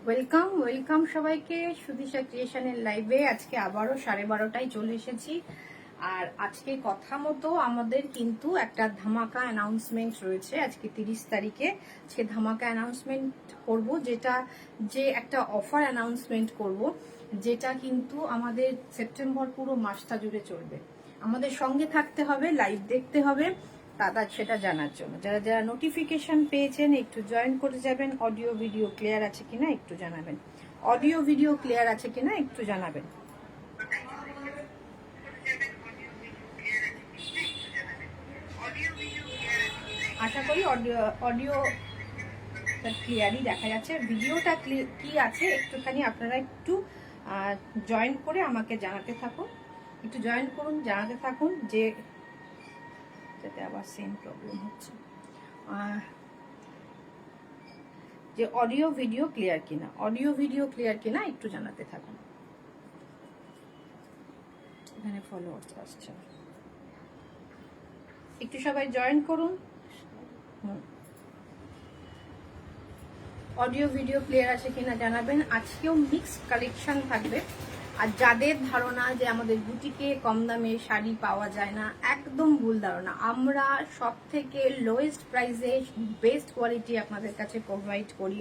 Welcome welcome সবাইকে সুদিশা ক্রিয়েশনের লাইভে। আজকে আবারও 12:30টায় চলে এসেছি। আর আজকে কথা মতো আমাদের কিন্তু একটা ধামাকা অ্যানাউন্সমেন্ট রয়েছে। আজকে 30 তারিখে আজকে ধামাকা অ্যানাউন্সমেন্ট করব, যে একটা অফার অ্যানাউন্সমেন্ট করব, যেটা কিন্তু আমাদের সেপ্টেম্বর পুরো মাসটা জুড়ে চলবে। আমাদের সঙ্গে থাকতে হবে, লাইভ দেখতে হবে দাদা, সেটা জানার জন্য যারা যারা নোটিফিকেশন পেয়েছেন একটু জয়েন করে যাবেন। অডিও ভিডিও ক্লিয়ার আছে কিনা একটু জানাবেন। অডিও ভিডিও ক্লিয়ার আছে কিনা একটু জানাবেন। আশা করি অডিও ক্লিয়ারই দেখা যাচ্ছে। ভিডিওটা কি আছে একটুখানি আপনারা একটু জয়েন করে আমাকে জানাতে থাকুন। একটু জয়েন করুন, জানাতে থাকুন যে যাতে আবার সেম প্রবলেম হচ্ছে, যে অডিও ভিডিও ক্লিয়ার কিনা, অডিও ভিডিও ক্লিয়ার কিনা একটু জানাতে থাকুন। এখানে ফলোয়ার্স আসছে, একটু সবাই জয়েন করুন। অডিও ভিডিও ক্লিয়ার আছে কিনা জানাবেন। আজকেও মিক্সড কালেকশন থাকবে। আর যাদের ধারণা যে আমাদের বুটিকে কম দামে শাড়ি পাওয়া যায় না, একদম ভুল ধারণা। আমরা সব থেকে লোয়েস্ট প্রাইসে বেস্ট কোয়ালিটি আপনাদের কাছে প্রোভাইড করি,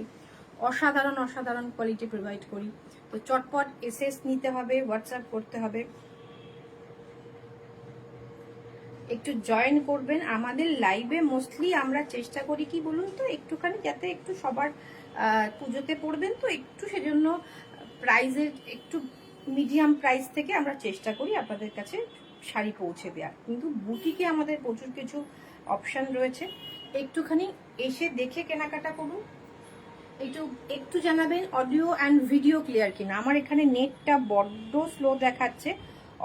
অসাধারণ অসাধারণ কোয়ালিটি প্রোভাইড করি। তো চটপট এসএস নিতে হবে, হোয়াটসঅ্যাপ করতে হবে। একটু জয়েন করবেন আমাদের লাইভে। মোস্টলি আমরা চেষ্টা করি কি বলুন তো, একটুখানি যাতে একটু সবার পুজোতে পড়বেন, তো একটু সেজন্য প্রাইজের একটু মিডিয়াম প্রাইস থেকে আমরা চেষ্টা করি আপনাদের কাছে শাড়ি পৌঁছে দেওয়ার। কিন্তু বুটিকে আমাদের প্রচুর কিছু অপশান রয়েছে, একটুখানি এসে দেখে কেনাকাটা করুন। একটু জানাবেন অডিও অ্যান্ড ভিডিও ক্লিয়ার কিনা। আমার এখানে নেটটা বড্ড স্লো দেখাচ্ছে,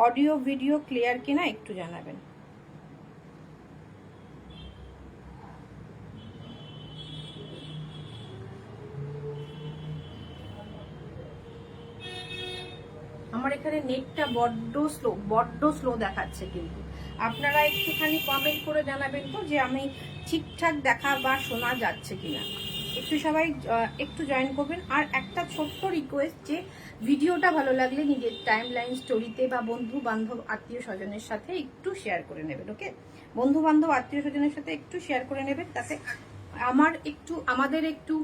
অডিও ভিডিও ক্লিয়ার কিনা একটু জানাবেন। আমার এখানে নেটটা বড্ড স্লো দেখাচ্ছে, কিন্তু আপনারা একটুখানি কমেন্ট করে জানাবেন তো যে আমি ঠিকঠাক দেখা বা শোনা যাচ্ছে কিনা। একটু সবাই একটু জয়েন করবেন। আর একটা ছোট্ট রিকোয়েস্ট, যে ভিডিওটা ভালো লাগলে নিজের টাইম লাইন স্টোরিতে বা বন্ধু বান্ধব আত্মীয় স্বজনের সাথে একটু শেয়ার করে নেবেন। ওকে, বন্ধু বান্ধব আত্মীয় স্বজনের সাথে একটু শেয়ার করে নেবেন, তাতে আমাদের একটু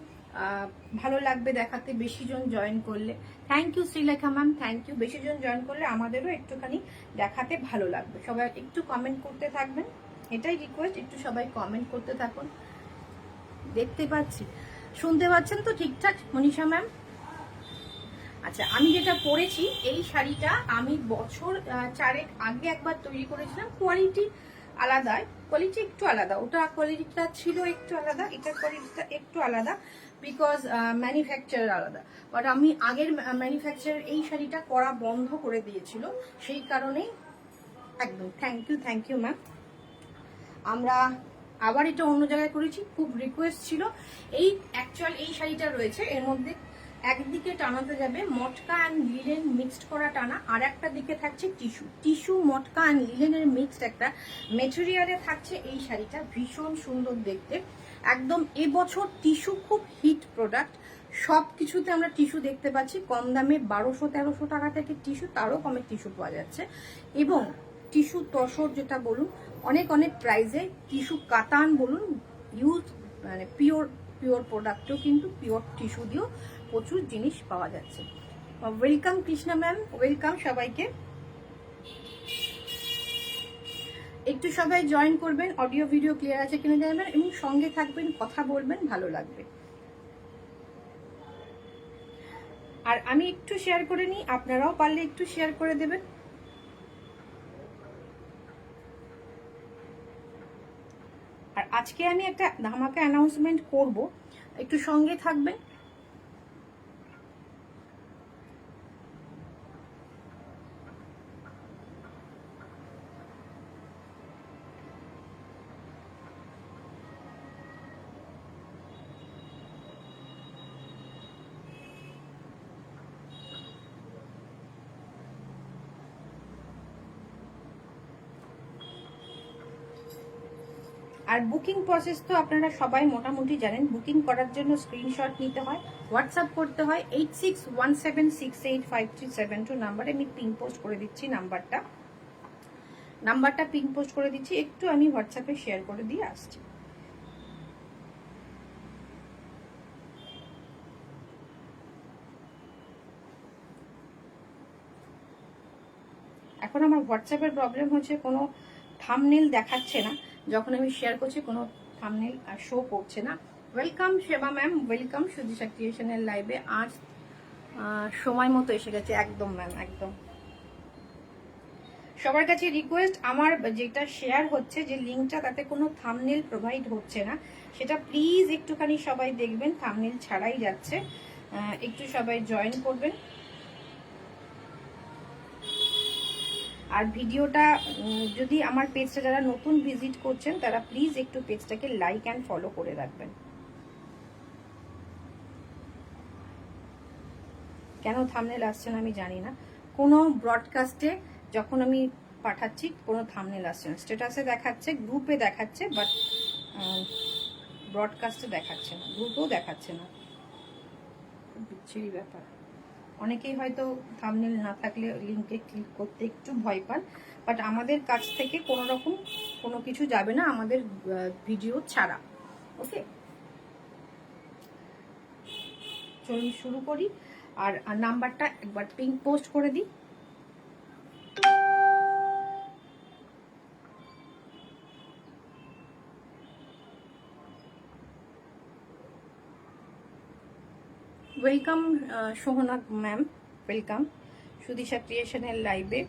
ভালো লাগবে দেখাতে, বেশি জন জয়েন করলে। Thank you Sreelekha ma'am, thank you. বেশি জন জয়েন করলে আমাদেরও একটুখানি দেখাতে ভালো লাগবে। সবাই একটু কমেন্ট করতে থাকবেন, এটাই রিকোয়েস্ট। একটু সবাই কমেন্ট করতে থাকুন। দেখতে পাচ্ছি, শুনতে পাচ্ছেন তো ঠিকঠাক মনীষা ম্যাম? আচ্ছা, আমি যেটা পরেছি এই শাড়িটা আমি বছর 4 আগে একবার তৈরি করেছিলাম। কোয়ালিটি আলাদা, কোয়ালিটি একটু আলাদা, ওটা কোয়ালিটিটা ছিল একটু আলাদা, এটার কোয়ালিটিটা একটু আলাদা, বিকজ ম্যানুফ্যাকচার আলাদা। বাট আমি আগের ম্যানুফ্যাকচার এই শাড়িটা করা বন্ধ করে দিয়েছিল, সেই কারণেই একদম থ্যাংক ইউ ম্যাম। আমরা আবার এটা অন্য জায়গায় করেছি, খুব রিকোয়েস্ট ছিল। এই শাড়িটা রয়েছে, এর মধ্যে একদিকে টানাতে যাবে মটকা অ্যান্ড লিলেন মিক্সড করা টানা, আর একটা দিকে থাকছে টিস্যু মটকা অ্যান্ড লিলেনের মিক্সড একটা মেটেরিয়ালে থাকছে এই শাড়িটা। ভীষণ সুন্দর দেখতে, একদম। এবছর টিস্যু খুব হিট প্রোডাক্ট, সব কিছুতে আমরা টিস্যু দেখতে পাচ্ছি। কম দামে 1200-1300 টাকা থেকে টিস্যু, তারও কমে টিস্যু পাওয়া যাচ্ছে। এবং টিস্যু তসর যেটা বলুন, অনেক প্রাইজে টিস্যু কাতান বলুন, ইউজ মানে পিওর প্রোডাক্টও কিন্তু পিওর টিস্যু দিয়েও প্রচুর জিনিস পাওয়া যাচ্ছে। ওয়েলকাম কৃষ্ণা ম্যাম, ওয়েলকাম সবাইকে। একটু সবাই জয়েন করবেন, অডিও ভিডিও ক্লিয়ার আছে কিনা জানাবেন, এবং সঙ্গে থাকবেন, কথা বলবেন, ভালো লাগবে। আর আমি একটু শেয়ার করে নিই, আপনারাও পারলে একটু শেয়ার করে দেবেন। আর আজকে আমি একটা ধামাকা অ্যানাউন্সমেন্ট করব, একটু সঙ্গে থাকবেন। আর বুকিং প্রসেস তো আপনারা সবাই মোটামুটি জানেন। বুকিং করার জন্য স্ক্রিনশট নিতে হয়, হোয়াটসঅ্যাপ করতে হয় 8617685372 নাম্বারে। আমি পিন পোস্ট করে দিচ্ছি নাম্বারটা পিন পোস্ট করে দিচ্ছি, একটু আমি হোয়াটসঅ্যাপে শেয়ার করে দিয়ে আসছি। এখন আমার হোয়াটসঅ্যাপের প্রবলেম হচ্ছে, কোনো থাম্বনেল দেখাচ্ছে না, যখন আমি শেয়ার করছি কোনো থাম্বনেল শো করছে না। ওয়েলকাম সেবা ম্যাম, ওয়েলকাম সুদিশা ক্রিয়েশনের লাইভে। আজ সময় মতো এসে গেছে, একদম ম্যাম, একদম। সবার কাছে রিকোয়েস্ট, আমার যেটা শেয়ার হচ্ছে যে লিঙ্কটা, তাতে কোনো থাম্বনেল প্রোভাইড হচ্ছে না, সেটা প্লিজ একটুখানি সবাই দেখবেন, থাম্বনেল ছাড়াই যাচ্ছে, একটু সবাই জয়েন করবেন। আর ভিডিওটা যদি আমার পেজটা যারা নতুন ভিজিট করছেন তারা প্লিজ একটু পেজটাকে লাইক অ্যান্ড ফলো করে রাখবেন। কেন থাম্বনেল আসছে না আমি জানি না। কোনো ব্রডকাস্টে যখন আমি পাঠাচ্ছি কোনো থাম্বনেল আসছে না, স্ট্যাটাসে দেখাচ্ছে, গ্রুপে দেখাচ্ছে, বাট ব্রডকাস্টে দেখাচ্ছে না, গ্রুপেও দেখাচ্ছে না। খুব বিচ্ছিরি ব্যাপার। অনেকেই হয়তো থাম্বনেল না থাকলে লিঙ্কে ক্লিক করতে একটু ভয় পান, বাট আমাদের কাছ থেকে কোনো রকম কোনো কিছু যাবে না আমাদের ভিডিও ছাড়া। ওকে, চলুন শুরু করি। আর নাম্বারটা একবার পিন পোস্ট করে দিই। ওয়েলকাম সোহনা ম্যাম, ওয়েলকাম সুদিশা ক্রিয়েশনের লাইভে।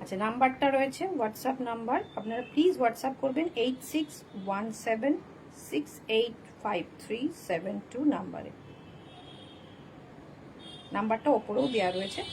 আচ্ছা, নাম্বারটা রয়েছে হোয়াটসঅ্যাপ নাম্বার, আপনারা প্লিজ হোয়াটসঅ্যাপ করবেন 8617685372 নাম্বারে। নাম্বারটা ওপরেও দেওয়া রয়েছে।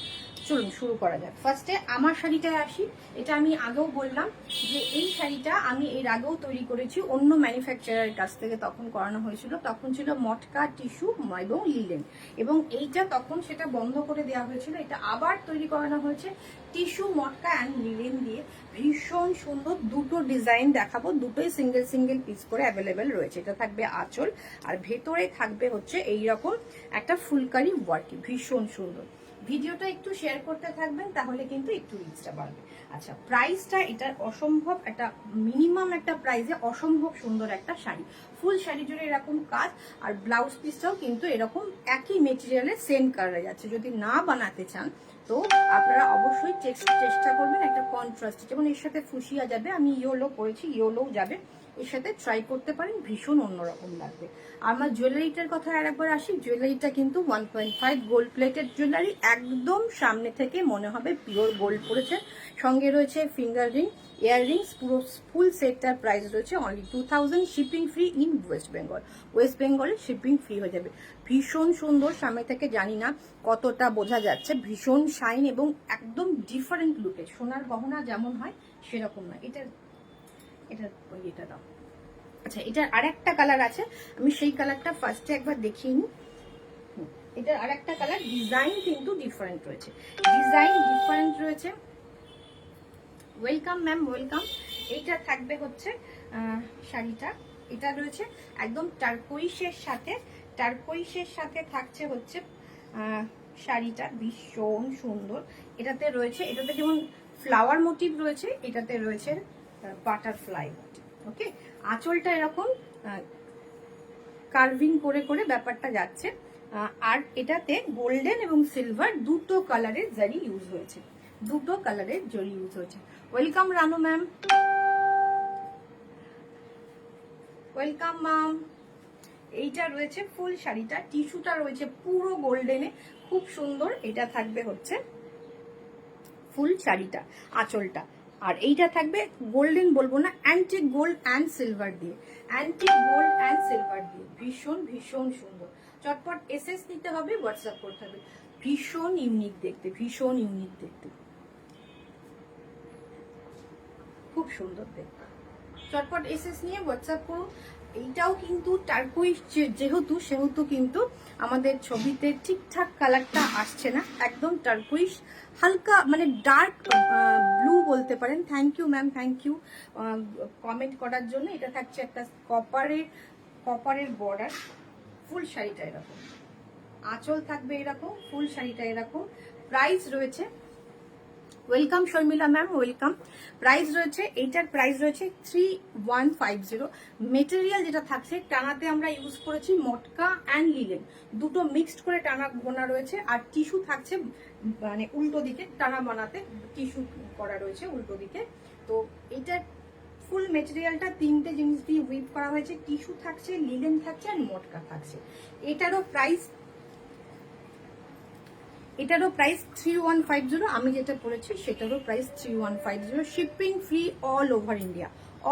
চলুন শুরু করা যাক। ফার্স্টে আমার শাড়িটায় আসি। এটা আমি আগেও বললাম যে এই শাড়িটা আমি এর আগেও তৈরি করেছি অন্য ম্যানুফ্যাকচারারের কাছ থেকে, তখন করানো হয়েছিল, তখন ছিল মটকা, টিস্যু এবং লিলেন, এবং এইটা তখন সেটা বন্ধ করে দেওয়া হয়েছিল। এটা আবার তৈরি করানো হয়েছে টিস্যু, মটকা অ্যান্ড লিলেন দিয়ে। ভীষণ সুন্দর, দুটো ডিজাইন দেখাবো, দুটোই সিঙ্গেল সিঙ্গেল পিস করে অ্যাভেলেবেল রয়েছে। এটা থাকবে আঁচল, আর ভেতরে থাকবে হচ্ছে এইরকম একটা ফুলকারি ওয়ার্কি, ভীষণ সুন্দর। ভিডিওটা একটু শেয়ার করতে থাকবেন, তাহলে কিন্তু একটু রিচটা বাড়বে। আচ্ছা, প্রাইসটা এটার অসম্ভব, একটা মিনিমাম একটা প্রাইসে অসম্ভব সুন্দর একটা শাড়ি। ফুল শাড়ি জুড়ে এরকম কাজ, আর ব্লাউজ পিসটাও কিন্তু এরকম একই মেটেরিয়ালে সেম কালারে যাচ্ছে। যদি না বানাতে চান তো আপনারা অবশ্যই চেষ্টা করবেন একটা কন্ট্রাস্ট, যেমন এর সাথে ফুসিয়া যাবে, আমি ইয়েলো করেছি, ইয়েলোও যাবে, এর সাথে ট্রাই করতে পারেন, ভীষণ অন্যরকম লাগবে। আমার জুয়েলারিটার কথা আরেকবার আসি। জুয়েলারিটা কিন্তু 1.5 গোল্ড প্লেটেড জুয়েলারি, একদম সামনে থেকে মনে হবে পিওর গোল্ড পড়েছে। সঙ্গে রয়েছে ফিঙ্গার রিং, ইয়াররিংস, পুরো ফুল সেটটার প্রাইস রয়েছে only 2000, shipping free in West Bengal. West বেঙ্গলে শিপিং ফ্রি হয়ে যাবে। ভীষণ সুন্দর, সামনে থেকে জানি না কতটা বোঝা যাচ্ছে, ভীষণ শাইন এবং একদম ডিফারেন্ট লুকে। সোনার গহনা যেমন হয় সেরকম না। এটা দাও। আচ্ছা, এটার আরেকটা কালার আছে, আমি সেই কালারটা ফার্স্টে একবার দেখিয়ে নিই। এটার আরেকটা কালার, ডিজাইন কিন্তু ডিফারেন্ট রয়েছে, ওয়েলকাম ম্যাম, ওয়েলকাম। এইটা থাকবে হচ্ছে শাড়িটা, এটা রয়েছে একদম টারকোইশের সাথে থাকছে হচ্ছে শাড়িটা, ভীষণ সুন্দর। এটাতে যেমন ফ্লাওয়ার মোটিভ রয়েছে, এটাতে রয়েছে বাটারফ্লাই মোটিভ। ওকে, আঁচলটা এরকম কার্ভিং করে করে ব্যাপারটা যাচ্ছে, আর এটাতে গোল্ডেন এবং সিলভার দুটো কালারের জারি ইউজ হয়েছে, welcome Ranu ma'am, welcome ma'am. এইটা রয়েছে ফুল শাড়িটা, টিস্যুটা রয়েছে পুরো গোল্ডেনে, খুব সুন্দর। এটা থাকবে হচ্ছে ফুল শাড়িটা, আঁচলটা, আর এইটা থাকবে গোল্ডেন বলবো না, অ্যান্টিক গোল্ড অ্যান্ড সিলভার দিয়ে, ভীষণ ভীষণ সুন্দর। চটপট এসএস নিতে হবে, হোয়াটসঅ্যাপ করতে হবে। ভীষণ ইউনিক দেখতে, খুব সুন্দর দেখতে। চটপট এসএস নিয়ে হোয়াটসঅ্যাপ করুন। এইটাও কিন্তু টার্কুইশ যেহেতু সেহেতু কিন্তু আমাদের ছবিতে ঠিকঠাক কালারটা আসছে না, একদম টার্কুইশ হালকা মানে ডার্ক ব্লু বলতে পারেন। Thank you ma'am, thank you comment করার জন্য। এটা থাকছে একটা কপারের বর্ডার, ফুল শাড়িটা এরকম, আঁচল থাকবে এরকম, ফুল শাড়িটা এরকম। প্রাইস রয়েছে, welcome Sharmila ma'am, welcome. Price রয়েছে, এইটার প্রাইস রয়েছে 3150। মেটেরিয়াল যেটা থাকছে, টানাতে আমরা ইউজ করেছি মটকা অ্যান্ড লিলেন, দুটো মিক্সড করে টানা বোনা রয়েছে। আর টিস্যু থাকছে মানে উল্টো দিকে, টানা বানাতে টিস্যু করা রয়েছে উল্টো দিকে। তো এইটার ফুল মেটেরিয়ালটা তিনটে জিনিস দিয়ে উইভ করা হয়েছে, টিস্যু থাকছে, লিলেন থাকছে আর মটকা থাকছে। এটারও প্রাইস 3150। আমি যেটা পড়েছি সেটারও price 3150। Shipping free all over India,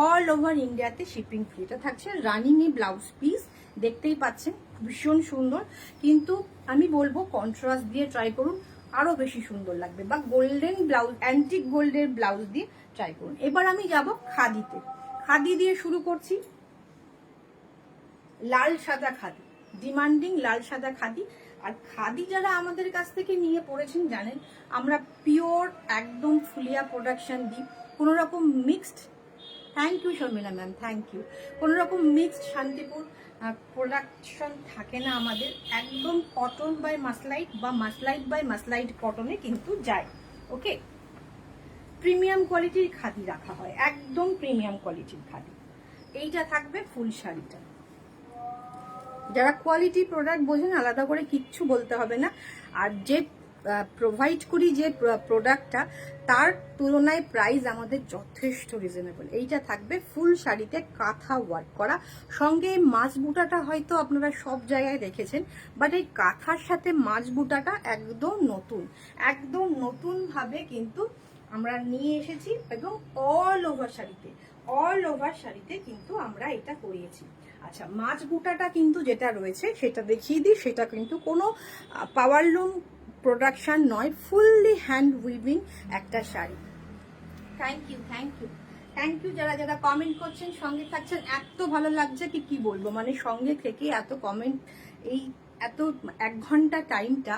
all over ইন্ডিয়াতে শিপিং ফ্রি। এটা থাকছে রানিং এ ব্লাউজ পিস, দেখতেই পাচ্ছেন ভীষণ সুন্দর। কিন্তু আমি বলবো কন্ট্রাস্ট দিয়ে ট্রাই করুন, আরো বেশি সুন্দর লাগবে, বা গোল্ডেন ব্লাউজ, অ্যান্টিক গোল্ডের ব্লাউজ দিয়ে ট্রাই করুন। এবার আমি যাব খাদিতে, খাদি দিয়ে শুরু করছি। লাল সাদা খাদি, ডিমান্ডিং লাল সাদা খাদি। আর খাদি যারা আমাদের কাছ থেকে নিয়ে পড়েছেন জানেন আমরা পিওর একদম ফুলিয়া প্রোডাকশন দিই, কোনো রকম mixed, thank you Sharmila ma'am, thank you, কোনো রকম মিক্সড শান্তিপুর প্রোডাকশন থাকে না আমাদের। একদম কটন বাই মাসলাইট বা মাসলাইট বাই মাসলাইট কটনে কিন্তু যায়। ওকে, প্রিমিয়াম কোয়ালিটির খাদি রাখা হয়, একদম প্রিমিয়াম কোয়ালিটির খাদি। এইটা থাকবে ফুল শাড়িটা। যারা কোয়ালিটি প্রোডাক্ট বোঝেন আলাদা করে কিচ্ছু বলতে হবে না। আর যে প্রোভাইড করি যে প্রোডাক্টটা, তার তুলনায় প্রাইস আমাদের যথেষ্ট রিজনেবল। এইটা থাকবে ফুল শাড়িতে কাঁথা ওয়ার্ক করা, সঙ্গে মাছ বুটাটা হয়তো আপনারা সব জায়গায় দেখেছেন, বাট এই কাঁথার সাথে মাছ বুটাটা একদম নতুন, একদম নতুন ভাবে কিন্তু আমরা নিয়ে এসেছি, এবং অল ওভার শাড়িতে কিন্তু আমরা এটা করিয়েছি। আচ্ছা, মাছ বুটাটা কিন্তু যেটা রয়েছে সেটা দেখিয়ে দিই, সেটা কিন্তু কোনো পাওয়ারলুম প্রোডাকশন নয়, ফুললি হ্যান্ড উইভিং একটা sari. Thank you, thank you, thank you যারা যারা কমেন্ট করছেন, সঙ্গে থাকছেন। এত ভালো লাগছে কি বলবো, মানে সঙ্গে থেকে এত কমেন্ট, এই এত 1 ঘন্টা টাইমটা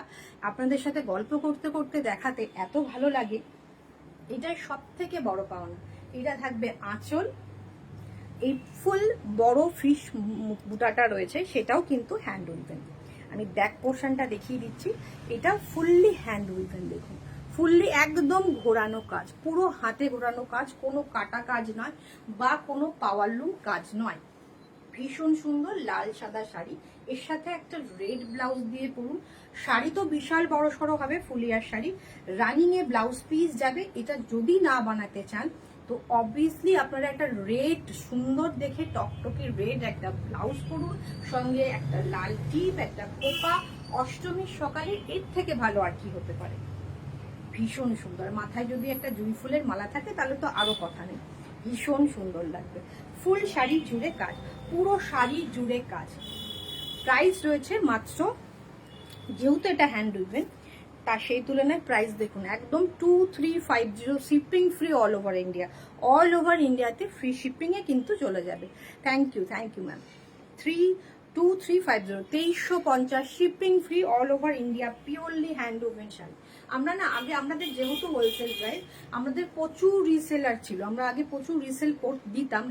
আপনাদের সাথে গল্প করতে করতে দেখাতে এত ভালো লাগে, এটাই সব থেকে বড় পাওনা। এটা থাকবে আঁচল, এই ফুল বড় ফিশ বুটাটা রয়েছে সেটাও কিন্তু হ্যান্ড উইভেন। আমি ব্যাক পোর্শনটা দেখিয়ে দিচ্ছি, এটা ফুললি হ্যান্ড উইভেন। দেখুন ফুললি একদম ঘোরানো কাজ, পুরো হাতে ঘোরানো কাজ, কোনো কাটা কাজ নয় বা কোনো পাওয়ারলুম কাজ নয়। ভীষণ সুন্দর লাল সাদা শাড়ি, এর সাথে একটা রেড ব্লাউজ দিয়ে পরুন। শাড়ি তো বিশাল বড় সড়ো হবে, ফুলিয়ার শাড়ি, রানিং এ ব্লাউজ পিস যাবে। এটা যদি না বানাতে চান তো অবভিয়াসলি আপনারা একটা রেড, সুন্দর দেখে টকটকে রেড একটা ব্লাউজ পরুন, সঙ্গে একটা লাল টিপ, একটা খোপা। অষ্টমীর সকালে এর থেকে ভালো আর কি হতে পারে। ভীষণ সুন্দর, মাথায় যদি একটা জুঁই ফুলের মালা থাকে তাহলে তো আরো কথা নেই, ভীষণ সুন্দর লাগবে। ফুল শাড়ি জুড়ে কাজ, পুরো শাড়ি জুড়ে কাজ। প্রাইস রয়েছে মাত্র, যেহেতু এটা হ্যান্ড উইভেন, তা সেই তুলনায় প্রাইস দেখুন একদম 2350। Shipping free all over India, all over ইন্ডিয়াতে ফ্রি শিপিংয়ে কিন্তু চলে যাবে। Thank you ma'am. 2350, 2350 shipping free all over India, purely hand woven sari. আমরা না আগে, আমাদের যেহেতু হোলসেল প্রাইস, আমাদের প্রচুর রিসেলার ছিল, আমরা আগে প্রচুর রিসেল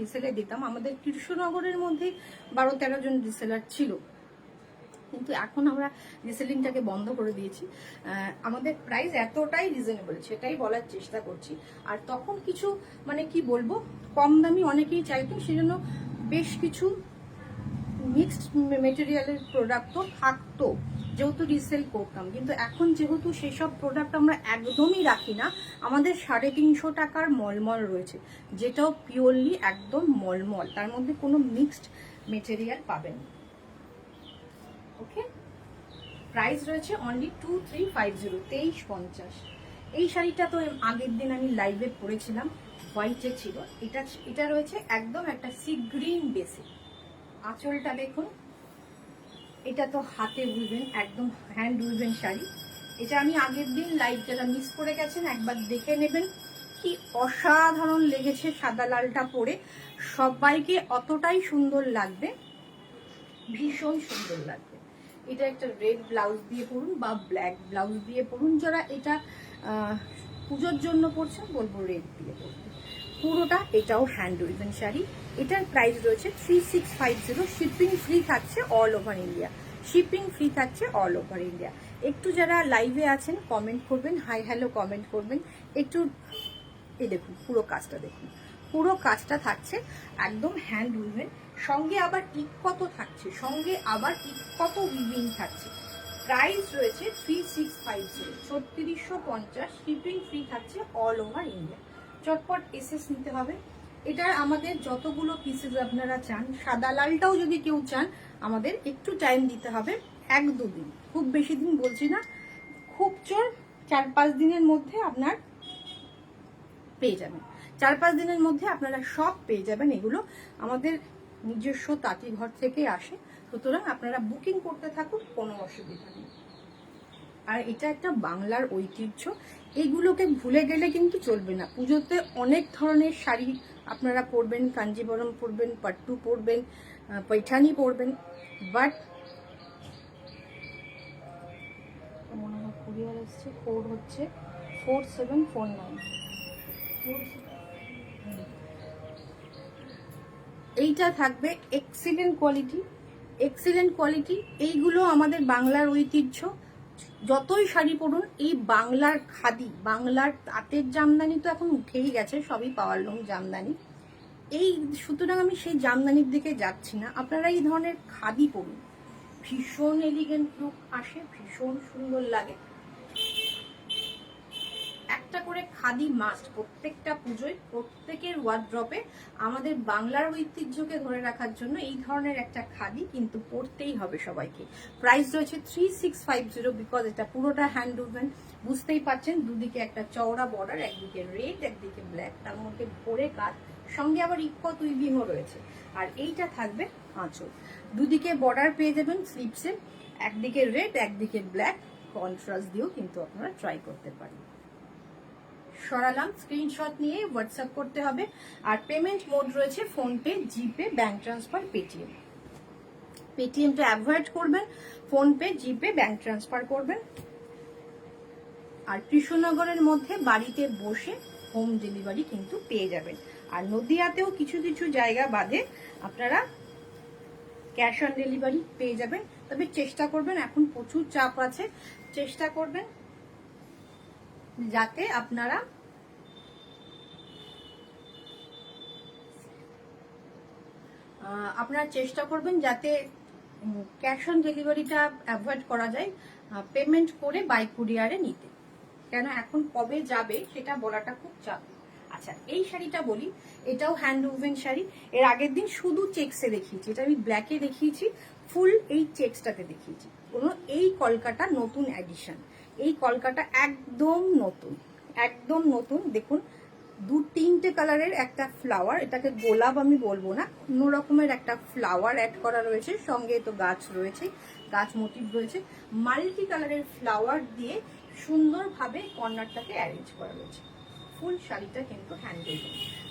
রিসেলে দিতাম। আমাদের কৃষ্ণনগরের মধ্যে 12-13 জন রিসেলার ছিল, কিন্তু এখন আমরা রিসেলিংটাকে বন্ধ করে দিয়েছি। আমাদের প্রাইস এতটাই রিজনেবল, সেটাই বলার চেষ্টা করছি। আর তখন কিছু মানে কি বলবো, কম দামি অনেকেই চাইতো, সেজন্য বেশ কিছু মিক্সড মেটেরিয়ালের প্রোডাক্টও থাকতো, যেহেতু রিসেল করতাম। কিন্তু এখন যেহেতু সেসব প্রোডাক্ট আমরা একদমই রাখি না, আমাদের 350 টাকার মলমল রয়েছে, যেটাও পিওরলি একদম মলমল, তার মধ্যে কোনো মিক্সড মেটেরিয়াল পাবেন। ওকে, প্রাইস রয়েছে অনলি 2350, 2350। এই শাড়িটা তো আগের দিন আমি লাইভে পরেছিলাম, হোয়াইটে ছিল। এটা রয়েছে একদম একটা সি গ্রিন বেসে। আঁচলটা দেখুন, এটা তো হাতে উইভেন, একদম হ্যান্ড উইভেন শাড়ি। এটা আমি আগের দিন লাইভ, যারা মিস করে গেছেন একবার দেখে নেবেন, কি অসাধারণ লেগেছে সাদা লালটা পরে, সবাইকে অতটাই সুন্দর লাগবে, ভীষণ সুন্দর লাগবে। এটা একটা রেড ব্লাউজ দিয়ে পরুন বা ব্ল্যাক ব্লাউজ দিয়ে পরুন, যারা এটা পুজোর জন্য পরছেন বলবো রেড দিয়ে পরতে। পুরোটা এটাও হ্যান্ড উইভেন শাড়ি। এটার প্রাইস রয়েছে 3650। শিপিং ফ্রি থাকছে all over India, shipping free থাকছে অল ওভার ইন্ডিয়া। একটু যারা লাইভে আছেন কমেন্ট করবেন, হাই হ্যালো কমেন্ট করবেন একটু। এই দেখুন পুরো কাজটা দেখুন, পুরো কাজটা থাকছে একদম হ্যান্ড উইভেন, সঙ্গে আবার ইকত থাকছে, সঙ্গে আবার ইকত উইভিং থাকছে। প্রাইস রয়েছে 3650, 3650। শিপিং ফ্রি থাকছে অল ওভার ইন্ডিয়া। চটপট এসএস নিতে হবে। এটার আমাদের যতগুলো পিসেস আপনারা চান, সাদা লালটাও যদি কেউ চান, আমাদের একটু টাইম দিতে হবে, 1-2 দিন, খুব বেশি দিন বলছি না, খুব জোর 4-5 দিনের মধ্যে আপনার পেয়ে যাবেন। 4-5 দিনের মধ্যে আপনারা সব পেয়ে যাবেন। এগুলো আমাদের নিজস্ব তাঁতি ঘর থেকে আসে, সুতরাং আপনারা বুকিং করতে থাকুন, কোনো অসুবিধা নেই। আর এটা একটা বাংলার ঐতিহ্য, এইগুলোকে ভুলে গেলে কিন্তু চলবে না। পুজোতে অনেক ধরনের শাড়ি আপনারা পরবেন, কাঞ্জিবরম পরবেন, পাট্টু পরবেন, পৈঠানি পরবেন, বাট মনে হয় কুরিয়ার এসছে, কোড হচ্ছে 4749। এইটা থাকবে এক্সিলেন্ট কোয়ালিটি, এক্সিলেন্ট কোয়ালিটি। এইগুলো আমাদের বাংলার ঐতিহ্য। যতই শাড়ি পরুন, এই বাংলার খাদি, বাংলার তাঁতের জামদানি তো এখন উঠেই গেছে, সবই পাওয়ার লুম জামদানি। এই সুতরাং আমি সেই জামদানির দিকে যাচ্ছি না, আপনারা এই ধরনের খাদি পরুন, ভীষণ এলিগেন্ট লুক আসে, ভীষণ সুন্দর লাগে। একটা করে খাদি মাস্ট প্রত্যেকটা পুজোয়, প্রত্যেকের ওয়ার্ড্রপে। আমাদের বাংলার ঐতিহ্যকে ধরে রাখার জন্য এই ধরনের একটা খাদি কিন্তু পরতেই হবে সবাইকে। প্রাইস রয়েছে 3650, বিকজ এটা পুরোটা হ্যান্ড উইভেন। বুঝতেই পারছেন, দুদিকে একটা চওড়া বর্ডার, একদিকে রেড একদিকে ব্ল্যাক, তার মধ্যে ভরে কাজ, সঙ্গে আবার ইকত উইভিংও রয়েছে। আর এইটা থাকবে আঁচল, দুদিকে বর্ডার পেয়ে যাবেন স্লিভসে, একদিকে রেড একদিকে ব্ল্যাক, কন্ট্রাস্ট দিয়েও কিন্তু আপনারা ট্রাই করতে পারেন। সরালাম, স্ক্রিনশট নিয়ে হোয়াটসঅ্যাপ করতে হবে। আর পেমেন্ট মোড রয়েছে ফোনপে, জিপে, ব্যাংক ট্রান্সফার, পেটিএম। পেটিএমটা অ্যাভয়েড করবেন, ফোনপে, জিপে, ব্যাংক ট্রান্সফার করবেন। আর কৃষ্ণনগরের মধ্যে বাড়িতে বসে হোম ডেলিভারি কিন্তু পেয়ে যাবেন। আর নদিয়াতেও কিছু কিছু জায়গা বাদে আপনারা ক্যাশ অন ডেলিভারি পেয়ে যাবেন। তবে চেষ্টা করবেন, এখন প্রচুর চাপ আছে, চেষ্টা করবেন যাতে আপনারা চেষ্টা করবেন যাতে ক্যাশ অন ডেলিভারিটা অ্যাভয়েড করা যায়, পেমেন্ট করে বাই কুরিয়ারে নিতে। কেন এখন কবে যাবে সেটা বলাটা খুব চাপ। আচ্ছা, এই শাড়িটা বলি, এটাও হ্যান্ড উইভেন শাড়ি। এর আগের দিন শুধু চেক্সে দেখিয়েছি, এটা আমি ব্ল্যাকে দেখিয়েছি, ফুল এই চেক্সটাতে দেখিয়েছি। কোনো এই কলকাতা নতুন অ্যাডিশন, এই কলকাতা একদম নতুন, একদম নতুন। দেখুন 2-3টে কালারের একটা ফ্লাওয়ার, এটাকে গোলাপ আমি বলবো না, অন্য রকমের একটা ফ্লাওয়ার অ্যাড করা রয়েছে, সঙ্গে তো গাছ রয়েছে, গাছ মোটিভ রয়েছে, মাল্টি কালারের ফ্লাওয়ার দিয়ে সুন্দরভাবে কর্নারটাকে অ্যারেঞ্জ করা রয়েছে। ফুল শাড়িটা কিন্তু হ্যান্ডেল।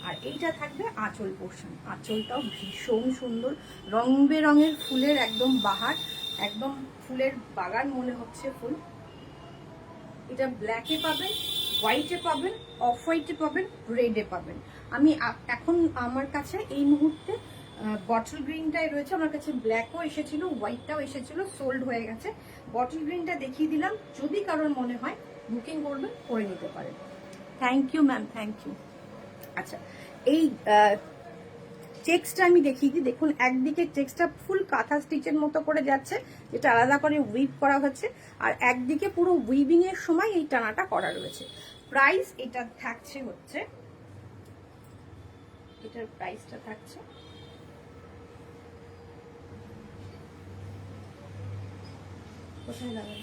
আর এইটা থাকবে আঁচল পোর্শন, আঁচলটাও ভীষণ সুন্দর, রং বেরঙের ফুলের একদম বাহার, একদম ফুলের বাগান মনে হচ্ছে ফুল। এটা ব্ল্যাকে পাবেন, হোয়াইটে পাবেন, অফ হোয়াইটে পাবেন, রেডে পাবেন। আমি এখন আমার কাছে এই মুহূর্তে বটল গ্রিনটাই রয়েছে, আমার কাছে ব্ল্যাকও এসেছিল, হোয়াইটটাও এসেছিল, সোল্ড হয়ে গেছে। বটল গ্রিনটা দেখিয়ে দিলাম, যদি কারোর মনে হয় বুকিং করবেন, করে নিতে পারেন। Thank you ma'am, thank you. আচ্ছা, এই চেক্সটা আমি দেখিয়ে দিই। দেখুন একদিকে চেক্সটা ফুল কাঁথা স্টিচের মতো করে যাচ্ছে, যেটা আলাদা করে উইভ করা হচ্ছে, আর একদিকে পুরো উইভিং এর সময় এই টানাটা করা রয়েছে। প্রাইস এটা থাকছে হচ্ছে, এটার প্রাইসটা থাকছে কোথায় লাগাই,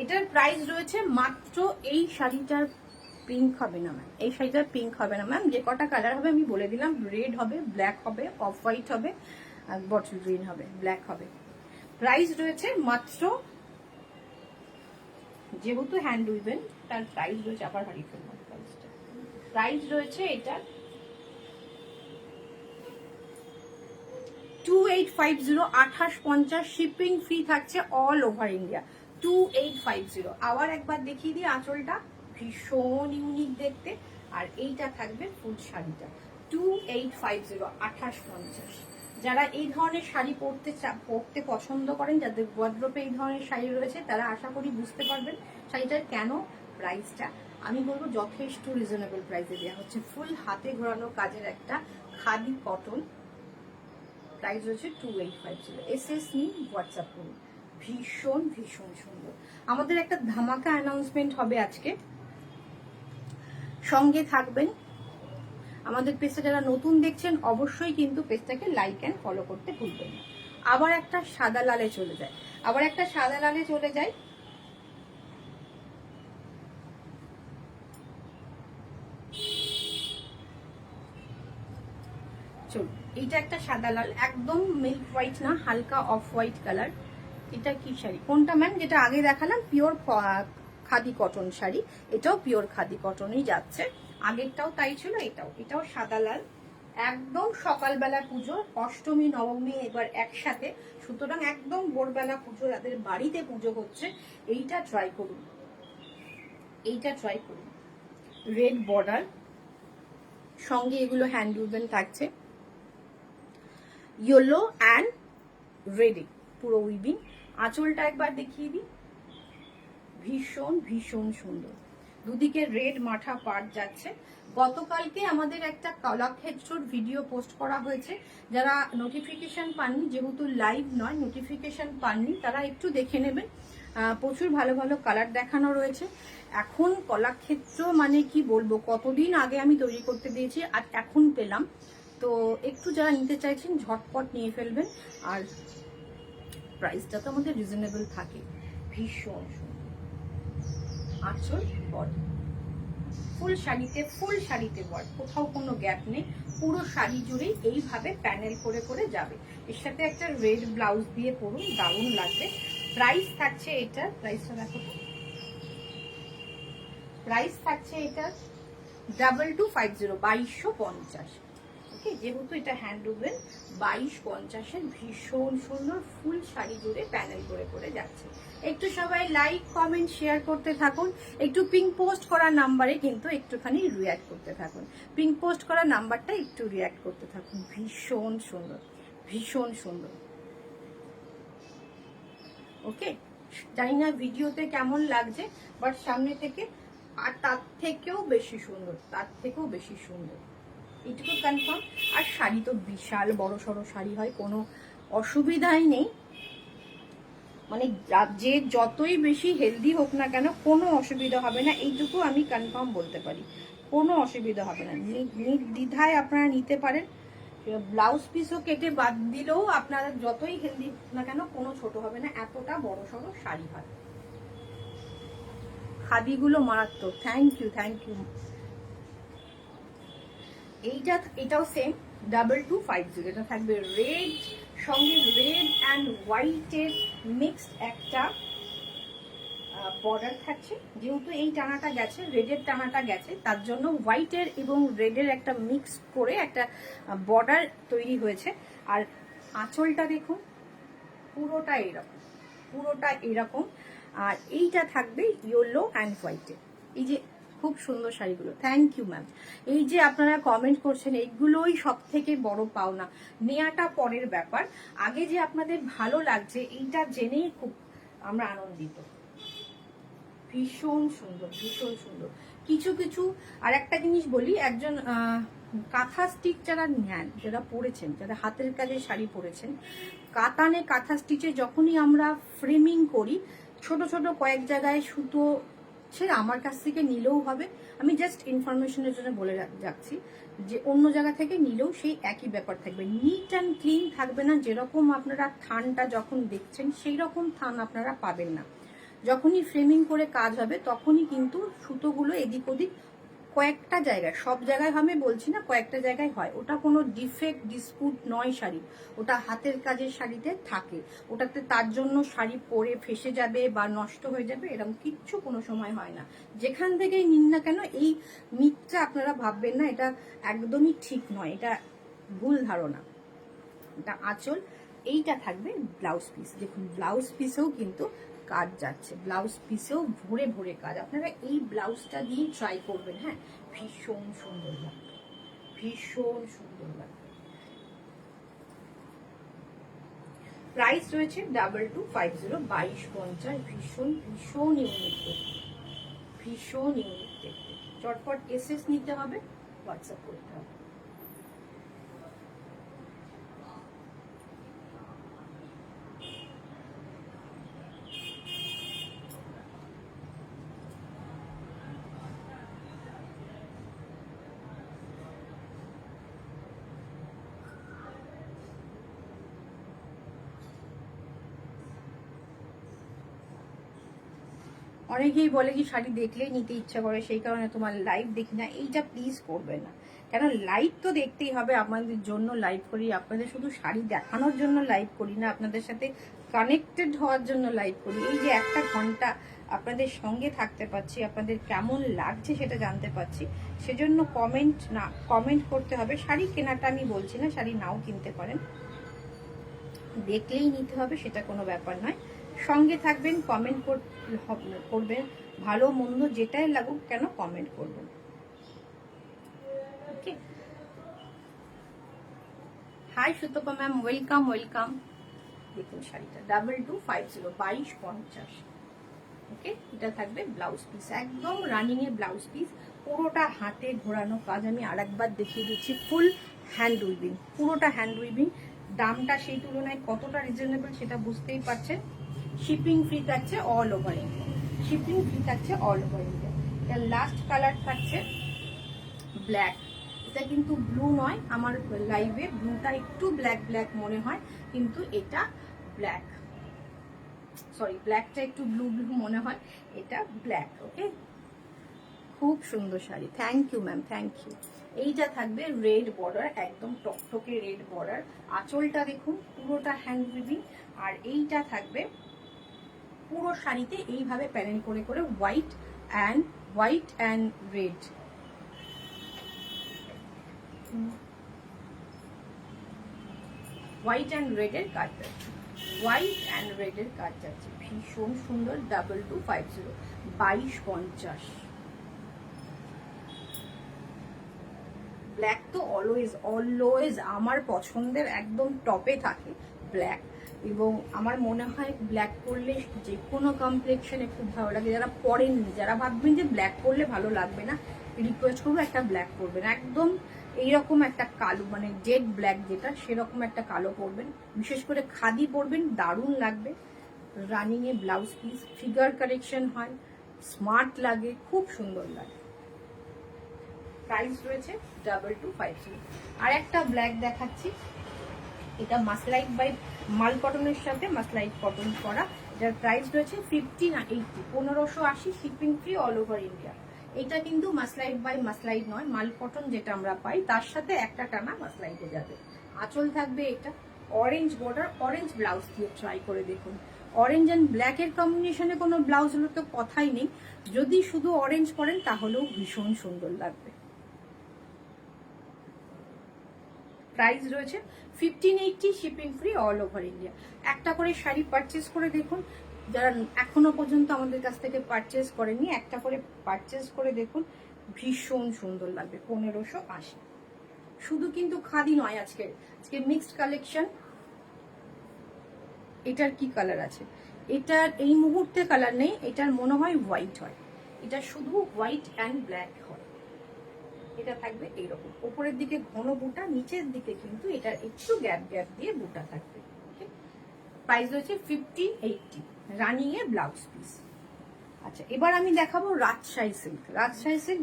এটার প্রাইস রয়েছে মাত্র, এই শাড়িটার পিঙ্ক হবে না ম্যাম, এই শাড়িটার পিঙ্ক হবে না ম্যাম। যে কটা কালার হবে আমি বলে দিলাম, রেড হবে, ব্ল্যাক হবে, অফ হোয়াইট হবে, আর বটল গ্রিন হবে, ব্ল্যাক হবে। প্রাইস রয়েছে মাত্র, যেহেতু হ্যান্ড উইভেন তার প্রাইস রয়েছে, আবার হারিয়ে ফেললাম প্রাইসটা, প্রাইস রয়েছে এটা 2850, 2850, শিপিং ফ্রি থাকছে অল ওভার ইন্ডিয়া। 2850। আবার একবার দেখিয়ে দিই, আঁচলটা ভীষণ ইউনিক দেখতে, আর এইটা থাকবে ফুল শাড়িটা 2850, 2850। যারা এই ধরনের শাড়ি পরতে পছন্দ করেন, যাদের ওয়ার্ড্রোপে এই ধরনের শাড়ি রয়েছে, তারা আশা করি বুঝতে পারবেন শাড়িটার কেন প্রাইসটা আমি বলবো যথেষ্ট রিজনেবল প্রাইসে দেওয়া হচ্ছে। ফুল হাতে ঘোরানো কাজের একটা খাদি কটন, প্রাইস হচ্ছে 2850। এসএস নিন, হোয়াটসঅ্যাপ করুন। ভীষণ ভীষণ সুন্দর। আমাদের একটা ধামাকা অ্যানাউন্সমেন্ট হবে আজকে, সঙ্গে থাকবেন। আমাদের পেজটা যারা নতুন দেখছেন অবশ্যই কিন্তু পেজটাকে লাইক অ্যান্ড ফলো করতে ভুলবেন না। আবার একটা সাদা লালে চলে যায়, আবার একটা সাদা লালে চলে যায়। চলুন, এইটা একটা সাদা লাল, একদম মিল্ক হোয়াইট না, হালকা অফ হোয়াইট কালার। এটা কি শাড়ি, কোনটা ম্যাম? যেটা আগে দেখালাম পিওর খাদি কটন শাড়ি, এটাও পিওর খাদি কটনই যাচ্ছে। আগেরটাও তাই ছিল, এটাও সাদা লাল। একদম সকালবেলা পুজো, অষ্টমী নবমী এবার একসাথে, সুতরাং একদম ভোরবেলা পুজো, যাদের বাড়িতে পুজো হচ্ছে এইটা ট্রাই করুন, এইটা ট্রাই করুন। রেড বর্ডার, সঙ্গে এগুলো হ্যান্ড উইভেন থাকছে, ইয়েলো অ্যান্ড রেডে পুরো উইভিং। আঁচলটা একবার দেখিয়ে দিই, ভীষণ ভীষণ সুন্দর, দুদিকে রেড মাঠা পাট যাচ্ছে। গতকালকে আমাদের একটা কলাক্ষেত্রর ভিডিও পোস্ট করা হয়েছে, যারা নোটিফিকেশন পাননি, যেহেতু লাইভ নয় নোটিফিকেশন পাননি, তারা একটু দেখে নেবেন। প্রচুর ভালো ভালো কালার দেখানো রয়েছে। এখন কলাক্ষেত্র মানে কি বলবো, কতদিন আগে আমি তৈরি করতে দিয়েছি আর এখন পেলাম, তো একটু যারা নিতে চাইছেন ঝটপট নিয়ে ফেলবেন। আর প্রাইসটা তো আমাদের রিজনেবল থাকে। ভীষণ সুন্দর আঁচল, বডি, ফুল শাড়িতে ওয়ার্ক, কোথাও কোনো গ্যাপ নেই, পুরো শাড়ি জুড়েই এইভাবে প্যানেল করে করে যাবে। এর সাথে একটা রেড ব্লাউজ দিয়ে পরুন, দারুণ লাগবে। প্রাইস থাকছে এটা, প্রাইসটা দেখো তো, প্রাইস থাকছে এটা 2250, 2250। ওকে, যেহেতু এটা হ্যান্ড উইভেন, 2250-এর ভীষণ সুন্দর ফুল শাড়ি জুড়ে প্যানেল করে করে যাচ্ছে। একটু সবাই লাইক কমেন্ট শেয়ার করতে থাকুন, একটু পিঙ্ক পোস্ট করা নাম্বারে কিন্তু একটুখানি রিঅ্যাক্ট করতে থাকুন, পিঙ্ক পোস্ট করা নাম্বারটা একটু রিঅ্যাক্ট করতে থাকুন। ভীষণ সুন্দর, ভীষণ সুন্দর। ওকে, জানি না ভিডিওতে কেমন লাগছে, বাট সামনে থেকে আর তার থেকেও বেশি সুন্দর, তার থেকেও বেশি সুন্দর, এইটুকু কনফার্ম। আর শাড়ি তো বিশাল বড় সড়ো শাড়ি হয়, কোনো অসুবিধাই নেই, মানে যে যতই বেশি হেলদি হোক না কেন কোনো অসুবিধা হবে না, এইটুকু আমি কনফার্ম বলতে পারি, কোনো অসুবিধা হবে না, নির্দ্বিধায় আপনারা নিতে পারেন। ব্লাউজ পিসও কেটে বাদ দিলেও আপনারা যতই হেলদি না কেন কোনো ছোট হবে না, এতটা বড় সড়ো শাড়ি হয়। খাদিগুলো মারাত্মক, থ্যাংক ইউ থ্যাংক ইউ। এটাও সেম 2250, এটা থাকবে রেড, সঙ্গে রেড অ্যান্ড হোয়াইটের মিক্সড একটা বর্ডার থাকছে। যেহেতু এই টানাটা গেছে, রেডের টানাটা গেছে, তার জন্য হোয়াইটের এবং রেডের একটা মিক্স করে একটা বর্ডার তৈরি হয়েছে। আর আঁচলটা দেখুন, পুরোটা এরকম, পুরোটা এরকম। আর এইটা থাকবে ইয়েলো অ্যান্ড হোয়াইটে। এই যে খুব সুন্দর শাড়িগুলো, থ্যাংক ইউ ম্যাম। এই যে আপনারা কমেন্ট করছেন, এইগুলোই সব থেকে বড় পাওনা, নেয়াটা পরের ব্যাপার, আগে যে আপনাদের ভালো লাগছে এইটা জেনেই খুব আমরা আনন্দিত। ভীষণ সুন্দর, ভীষণ সুন্দর। কিছু কিছু আর একটা জিনিস বলি, একজন কাঁথা স্টিচ যারা নেন, যারা পরেছেন, যারা হাতের কাজে শাড়ি পরেছেন, কাতানে কাঁথা স্টিচে যখনই আমরা ফ্রেমিং করি, ছোট ছোট কয়েক জায়গায় সুতো ছেড়ে আমার কাছ থেকে নিলেও হবে, আমি জাস্ট ইনফরমেশনের জন্য বলে যাচ্ছি যে অন্য জায়গা থেকে নিলেও সেই একই ব্যাপার থাকবে, নিট অ্যান্ড ক্লিন থাকবে না। যেরকম আপনারা থানটা যখন দেখছেন সেই রকম থান আপনারা পাবেন না। যখনই ফ্রেমিং করে কাজ হবে তখনই কিন্তু সুতোগুলো এদিক ওদিক কয়েকটা জায়গায়, সব জায়গায় আমি বলছি না, কয়েকটা জায়গায় হয়। ওটা কোনো ডিফেক্ট ডিসপুট নয় শাড়ি, ওটা হাতের কাজের শাড়িতে থাকে। ওটাতে তার জন্য শাড়ি পরে ফেসে যাবে বা নষ্ট হয়ে যাবে এরকম কিচ্ছু কোনো সময় হয় না। যেখান থেকেই নিন না কেন এই মিথটা আপনারা ভাববেন না, এটা একদমই ঠিক নয়, এটা ভুল ধারণা। এটা আঁচল, এইটা থাকবে ব্লাউজ পিস। দেখুন ব্লাউজ পিসেও কিন্তু কাজ যাচ্ছে, ব্লাউজ পিসেও ভরে ভরে কাজ। আপনারা এই ব্লাউজটা দিয়ে ট্রাই করবেন, হ্যাঁ ভীষণ সুন্দর লাগবে, ভীষণ সুন্দর লাগবে। প্রাইস রয়েছে 2250, 2250। ভীষণ ভীষণ ইউনিক দেখতে, ভীষণ ইউনিক দেখতে। চটপট এসএস নিতে হবে, হোয়াটসঅ্যাপ করতে হবে। অনেকেই বলে কি শাড়ি দেখলেই নিতে ইচ্ছা করে, সেই কারণে তোমার লাইভ দেখি না। এইটা প্লিজ করবে না, কেন লাইভ তো দেখতেই হবে, আপনাদের জন্য লাইভ করি। আপনাদের শুধু শাড়ি দেখানোর জন্য লাইভ করি না, আপনাদের সাথে কানেক্টেড হওয়ার জন্য লাইভ করি। এই যে একটা ঘন্টা আপনাদের সঙ্গে থাকতে পারছি, আপনাদের কেমন লাগছে সেটা জানতে পারছি, সেজন্য কমেন্ট করতে হবে। শাড়ি কেনাটা আমি বলছি না, শাড়ি নাও কিনতে পারেন, দেখলেই নিতে হবে সেটা কোনো ব্যাপার নয়। সঙ্গে থাকবেন, কমেন্ট করবেন, ভালো মন্দ যেটাই লাগুক কেন কমেন্ট করবেন। Okay, hi Sutapa ma'am, welcome welcome. দেখুন শাড়িটা 2250, 2250। ওকে, এটা থাকবে ব্লাউজ পিস, একদম রানিং এর ব্লাউজ পিস, পুরোটা হাতে ঘোরানো কাজ। আমি আরেকবার দেখিয়ে দিচ্ছি, ফুল হ্যান্ড উইভিং, পুরোটা হ্যান্ড উইভিং। দামটা সেই তুলনায় কতটা রিজনেবল সেটা বুঝতেই পারছেন। শিপিং ফ্রি থাকছে all over India, shipping free থাকছে অল ওভার ইন্ডিয়া। এর লাস্ট কালার থাকছে ব্ল্যাক। এটা কিন্তু ব্লু নয়, আমার লাইভে ব্লুটা একটু ব্ল্যাক ব্ল্যাক মনে হয়, কিন্তু এটা ব্ল্যাক, সরি ব্ল্যাকটা একটু ব্লু ব্লু মনে হয়, এটা ব্ল্যাক। ওকে, খুব সুন্দর sari, thank you ma'am, thank you. এইটা থাকবে রেড বর্ডার, একদম টকটকে রেড বর্ডার। আঁচলটা দেখুন পুরোটা হ্যান্ড উইভিং, আর এইটা থাকবে পুরো শাড়িতে এইভাবে প্যানেল করে করে white and red. White and রেডের কাজ যাচ্ছে, হোয়াইট অ্যান্ড রেডের কাজ যাচ্ছে, ভীষণ সুন্দর। 2250, 2250। ব্ল্যাক তো অলওয়েজ আমার পছন্দের একদম টপে থাকে ব্ল্যাক, এবং আমার মনে হয় ব্ল্যাক পরলে যে কোনো কমপ্লেক্সনে খুব ভালো লাগে। যারা পরেননি, যারা ভাববেন যে ব্ল্যাক পরলে ভালো লাগবে না, রিকোয়েস্ট করবো একটা ব্ল্যাক পরবেন, একদম এইরকম একটা কালো, মানে জেড ব্ল্যাক যেটা, সেরকম একটা কালো পরবেন। বিশেষ করে খাদি পরবেন, দারুণ লাগবে। রানিং এ ব্লাউজ পিস, ফিগার কারেকশন হয়, স্মার্ট লাগে, খুব সুন্দর লাগে। প্রাইস রয়েছে 2250। আর একটা ব্ল্যাক দেখাচ্ছি, এটা মাসলাইট বাই মাল কটনের সাথে মাসলাইট কটন করা। যার প্রাইস রয়েছে 1580, 1580, shipping free all over India. এটা কিন্তু মাসলাইট বাই মাসলাইট নয়, মাল কটন যেটা আমরা পাই তার সাথে একটা টানা মাসলাইটে যাবে। আঁচল থাকবে এটা অরেঞ্জ বর্ডার, অরেঞ্জ ব্লাউজ দিয়ে ট্রাই করে দেখুন। অরেঞ্জ অ্যান্ড ব্ল্যাকের কম্বিনেশনে কোনো ব্লাউজ হলে তো কথাই নেই, যদি শুধু অরেঞ্জ পরেন তাহলেও ভীষণ সুন্দর লাগবে। প্রাইস রয়েছে 1580, shipping free all over India. একটা করে শাড়ি পারচেস করে দেখুন, যারা এখনো পর্যন্ত আমাদের কাছ থেকে পারচেস করেনি, একটা করে পারচেস করে দেখুন, ভীষণ সুন্দর লাগবে। 1580। শুধু কিন্তু খাদি নয়, আজকে মিক্সড কালেকশন। এটার কি কালার আছে? এটার এই মুহূর্তে কালার নেই, এটার মনে হয় হোয়াইট হয়, এটা শুধু হোয়াইট অ্যান্ড ব্ল্যাক হয়। এটা থাকবে এইরকম, উপরের দিকে ঘন বুটা, নিচের দিকে কিন্তু এটার একটু গ্যাপ গ্যাপ দিয়ে বুটা থাকবে। প্রাইস রয়েছে 1580, রানিং এ ব্লাউজ পিস। আচ্ছা, এবার আমি দেখাবো রাজশাহী সিল্ক। রাজশাহী সিল্ক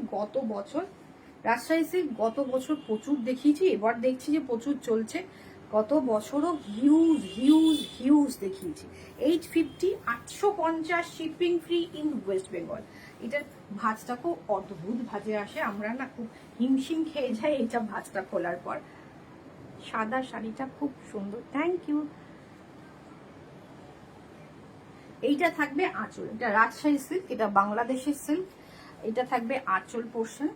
গত বছর প্রচুর দেখিয়েছি, এবার দেখছি যে প্রচুর চলছে। গত বছরও হিউজ দেখিয়েছি। 850, 850, shipping free in West Bengal. এটার ভাঁজটা খুব অদ্ভুত ভাজে আসে, আমরা না খুব হিমশিম খেয়ে যাই এইটা ভাঁজটা খোলার পর। সাদা শাড়িটা খুব সুন্দর, থ্যাংক ইউ। এইটা থাকবে আঁচল, এটা রাজশাহী সিল্ক, এটা বাংলাদেশের সিল্ক, এটা থাকবে আঁচল পোর্শন।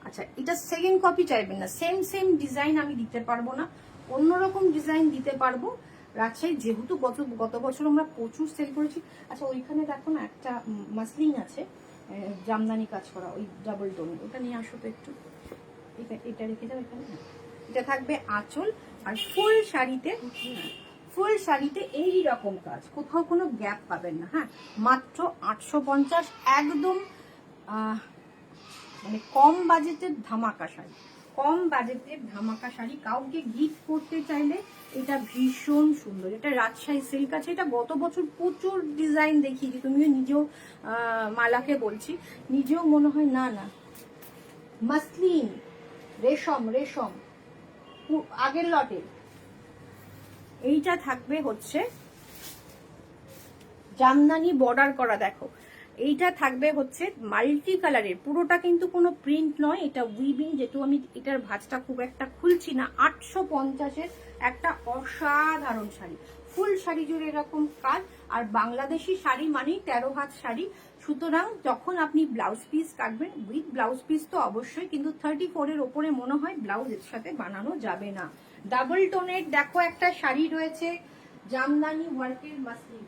আচ্ছা, এটা সেকেন্ড কপি চাইবেন না, সেম সেম ডিজাইন আমি দিতে পারবো না, অন্যরকম ডিজাইন দিতে পারবো। রাজশাহী যেহেতু গত বছর আমরা প্রচুর সেল করেছি। আচ্ছা, ওইখানে দেখো না একটা মাসলিন আছে জামদানি কাজ করা, ওই ডাবল টোন, ওটা নিয়ে আসো তো একটু। এটা রেখে যাও এখানে। এটা থাকবে আঁচল, আর ফুল শাড়িতে এই রকম কাজ, কোথাও কোনো গ্যাপ পাবেন না। হ্যাঁ, মাত্র 850, একদম মানে কম বাজেটের ধামাকা শাড়ি, কাউকে গিফট করতে চাইলে এটা ভীষণ সুন্দর। এটা রাজশাহী সিল্ক আছে, এটা গত বছর প্রচুর ডিজাইন দেখিয়েছি, তুমিও নিজেও, মালাকে বলছি, নিজেও মনে হয় না না মাসলিন রেশম আগের লটে। এইটা থাকবে হচ্ছে জামদানি বর্ডার করা, দেখো এইটা থাকবে হচ্ছে মাল্টি কালারের, পুরোটা কিন্তু কোনো প্রিন্ট নয়, এটা উইভিং, যেহেতু আমি এটার ভাঁজটা খুব একটা খুলছি না। 850-এর একটা অসাধারণ শাড়ি, ফুল শাড়ি জুড়ে এরকম কাজ। আর বাংলাদেশি শাড়ি মানেই 13 হাত শাড়ি, সুতরাং যখন আপনি ব্লাউজ পিস কাটবেন, উইথ ব্লাউজ পিস তো অবশ্যই, কিন্তু 34-এর ওপরে মনে হয় ব্লাউজ এর সাথে বানানো যাবে না। ডাবল টোনের দেখো একটা শাড়ি রয়েছে, জামদানি ওয়ার্কের মাসলিন,